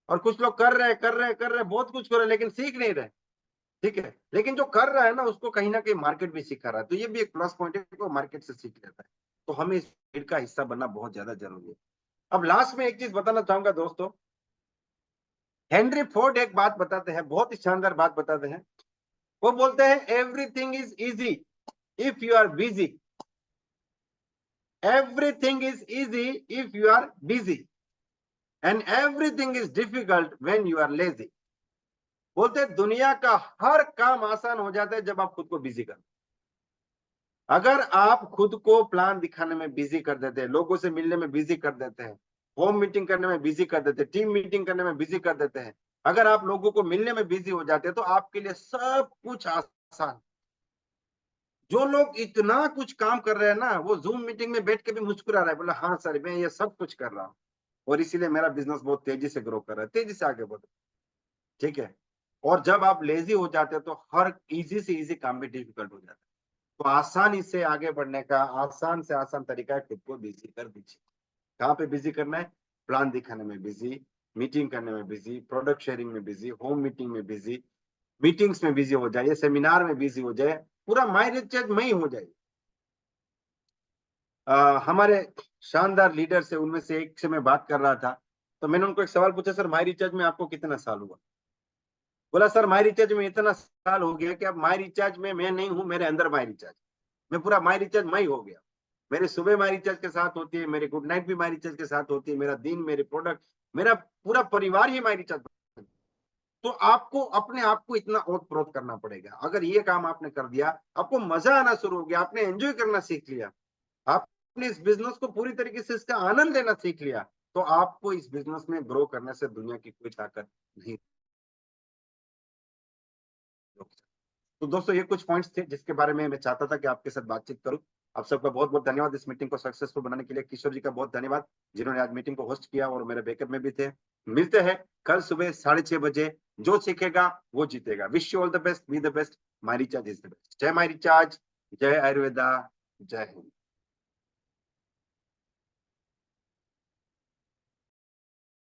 और कुछ लोग कर रहे हैं, कर रहे हैं, कर रहे हैं, बहुत कुछ कर रहे हैं, लेकिन सीख नहीं रहे। ठीक है? लेकिन जो कर रहा है ना, उसको कहीं न कहीं मार्केट भी सिखा रहा है। तो ये भी एक प्लस पॉइंट है कि वो मार्केट से सीख लेता है। तो हमें इस भीड़ का हिस्सा बनना बहुत ज़्यादा ज़रूरी है। अब लास्ट में एक चीज़ बताना चाहूँगा दोस्तों, हेनरी फोर्ड एक बात बताते हैं, बहुत ही शानदार बात बताते हैं। वो बोलते हैं everything is easy if you are busy, everything is easy if you are busy and everything is difficult when you are lazy. बोलते हैं दुनिया का हर काम आसान हो जाता है जब आप खुद को बिज़ी कर। अगर आप खुद को प्लान दिखाने में बिजी कर देते हैं, लोगों से मिलने में बिजी कर देते हैं, होम मीटिंग करने में बिजी कर देते हैं, टीम मीटिंग करने में बिजी कर देते हैं, अगर आप लोगों को मिलने में बिजी हो जाते हैं तो आपके लिए सब कुछ आसान। जो लोग इतना कुछ काम कर रहे हैं ना, वो जूम मीटिंग में बैठ के भी मुस्कुरा रहा है, बोला हाँ सर मैं ये सब कुछ कर रहा हूँ और इसीलिए मेरा बिजनेस बहुत तेजी से ग्रो कर रहा है, तेजी से आगे बढ़। ठीक है? और जब आप लेजी हो जाते हो तो हर इजी से इजी काम भी डिफिकल्ट हो जाता है। तो आसानी से आगे बढ़ने का आसान से आसान तरीका है, खुद को बिजी कर दीजिए। कहाँ पे बिजी करना है? प्लान दिखाने में बिजी, मीटिंग करने में बिजी, प्रोडक्ट शेयरिंग में बिजी, होम मीटिंग में बिजी, मीटिंग्स में बिजी हो जाइए, सेमिनार में बिजी हो जाए, पूरा माई रिचार्ज में ही हो जाए। हमारे शानदार लीडर से उनमें से एक से मैं बात कर रहा था, तो मैंने उनको एक सवाल पूछा, सर माई रिचार्ज में आपको कितना साल हुआ? बोला सर माई रिचार्ज में इतना साल हो गया कि अब माई रिचार्ज में मैं नहीं हूँ, मेरे अंदर माई रिचार्ज। मैं पूरा माई रिचार्ज मैं ही हो गया। मेरी सुबह माई रिचार्ज के साथ होती है, मेरी गुड नाइट भी माई रिचार्ज के साथ होती है, मेरा दिन, मेरे प्रोडक्ट, मेरा पूरा परिवार ही माई रिचार्ज। तो आपको अपने आप को इतना ओत-प्रोत करना पड़ेगा। अगर ये काम आपने कर दिया, आपको मज़ा आना शुरू हो गया, आपने एन्जॉय करना सीख लिया, आपने इस बिज़नेस को पूरी तरीके से इसका आनंद लेना सीख लिया, तो आपको इस बिज़नेस में ग्रो करने से दुनिया की कोई ताकत नहीं रोक। तो दोस्तों ये कुछ पॉइंट्स थे जिसके बारे में मैं चाहता था कि आपके साथ बातचीत करूं। आप सबका बहुत-बहुत धन्यवाद इस मीटिंग को सक्सेसफुल बनाने के लिए। किशोर जी का बहुत धन्यवाद जिन्होंने आज मीटिंग को होस्ट किया और मेरे बैकअप में भी थे। मिलते हैं कल सुबह 6:30 बजे। जो सीखेगा वो जीतेगा। Wish you all the best, be the best. My recharge is the best. जय माय रिचार्ज, जय आयुर्वेदा, जय हिंद।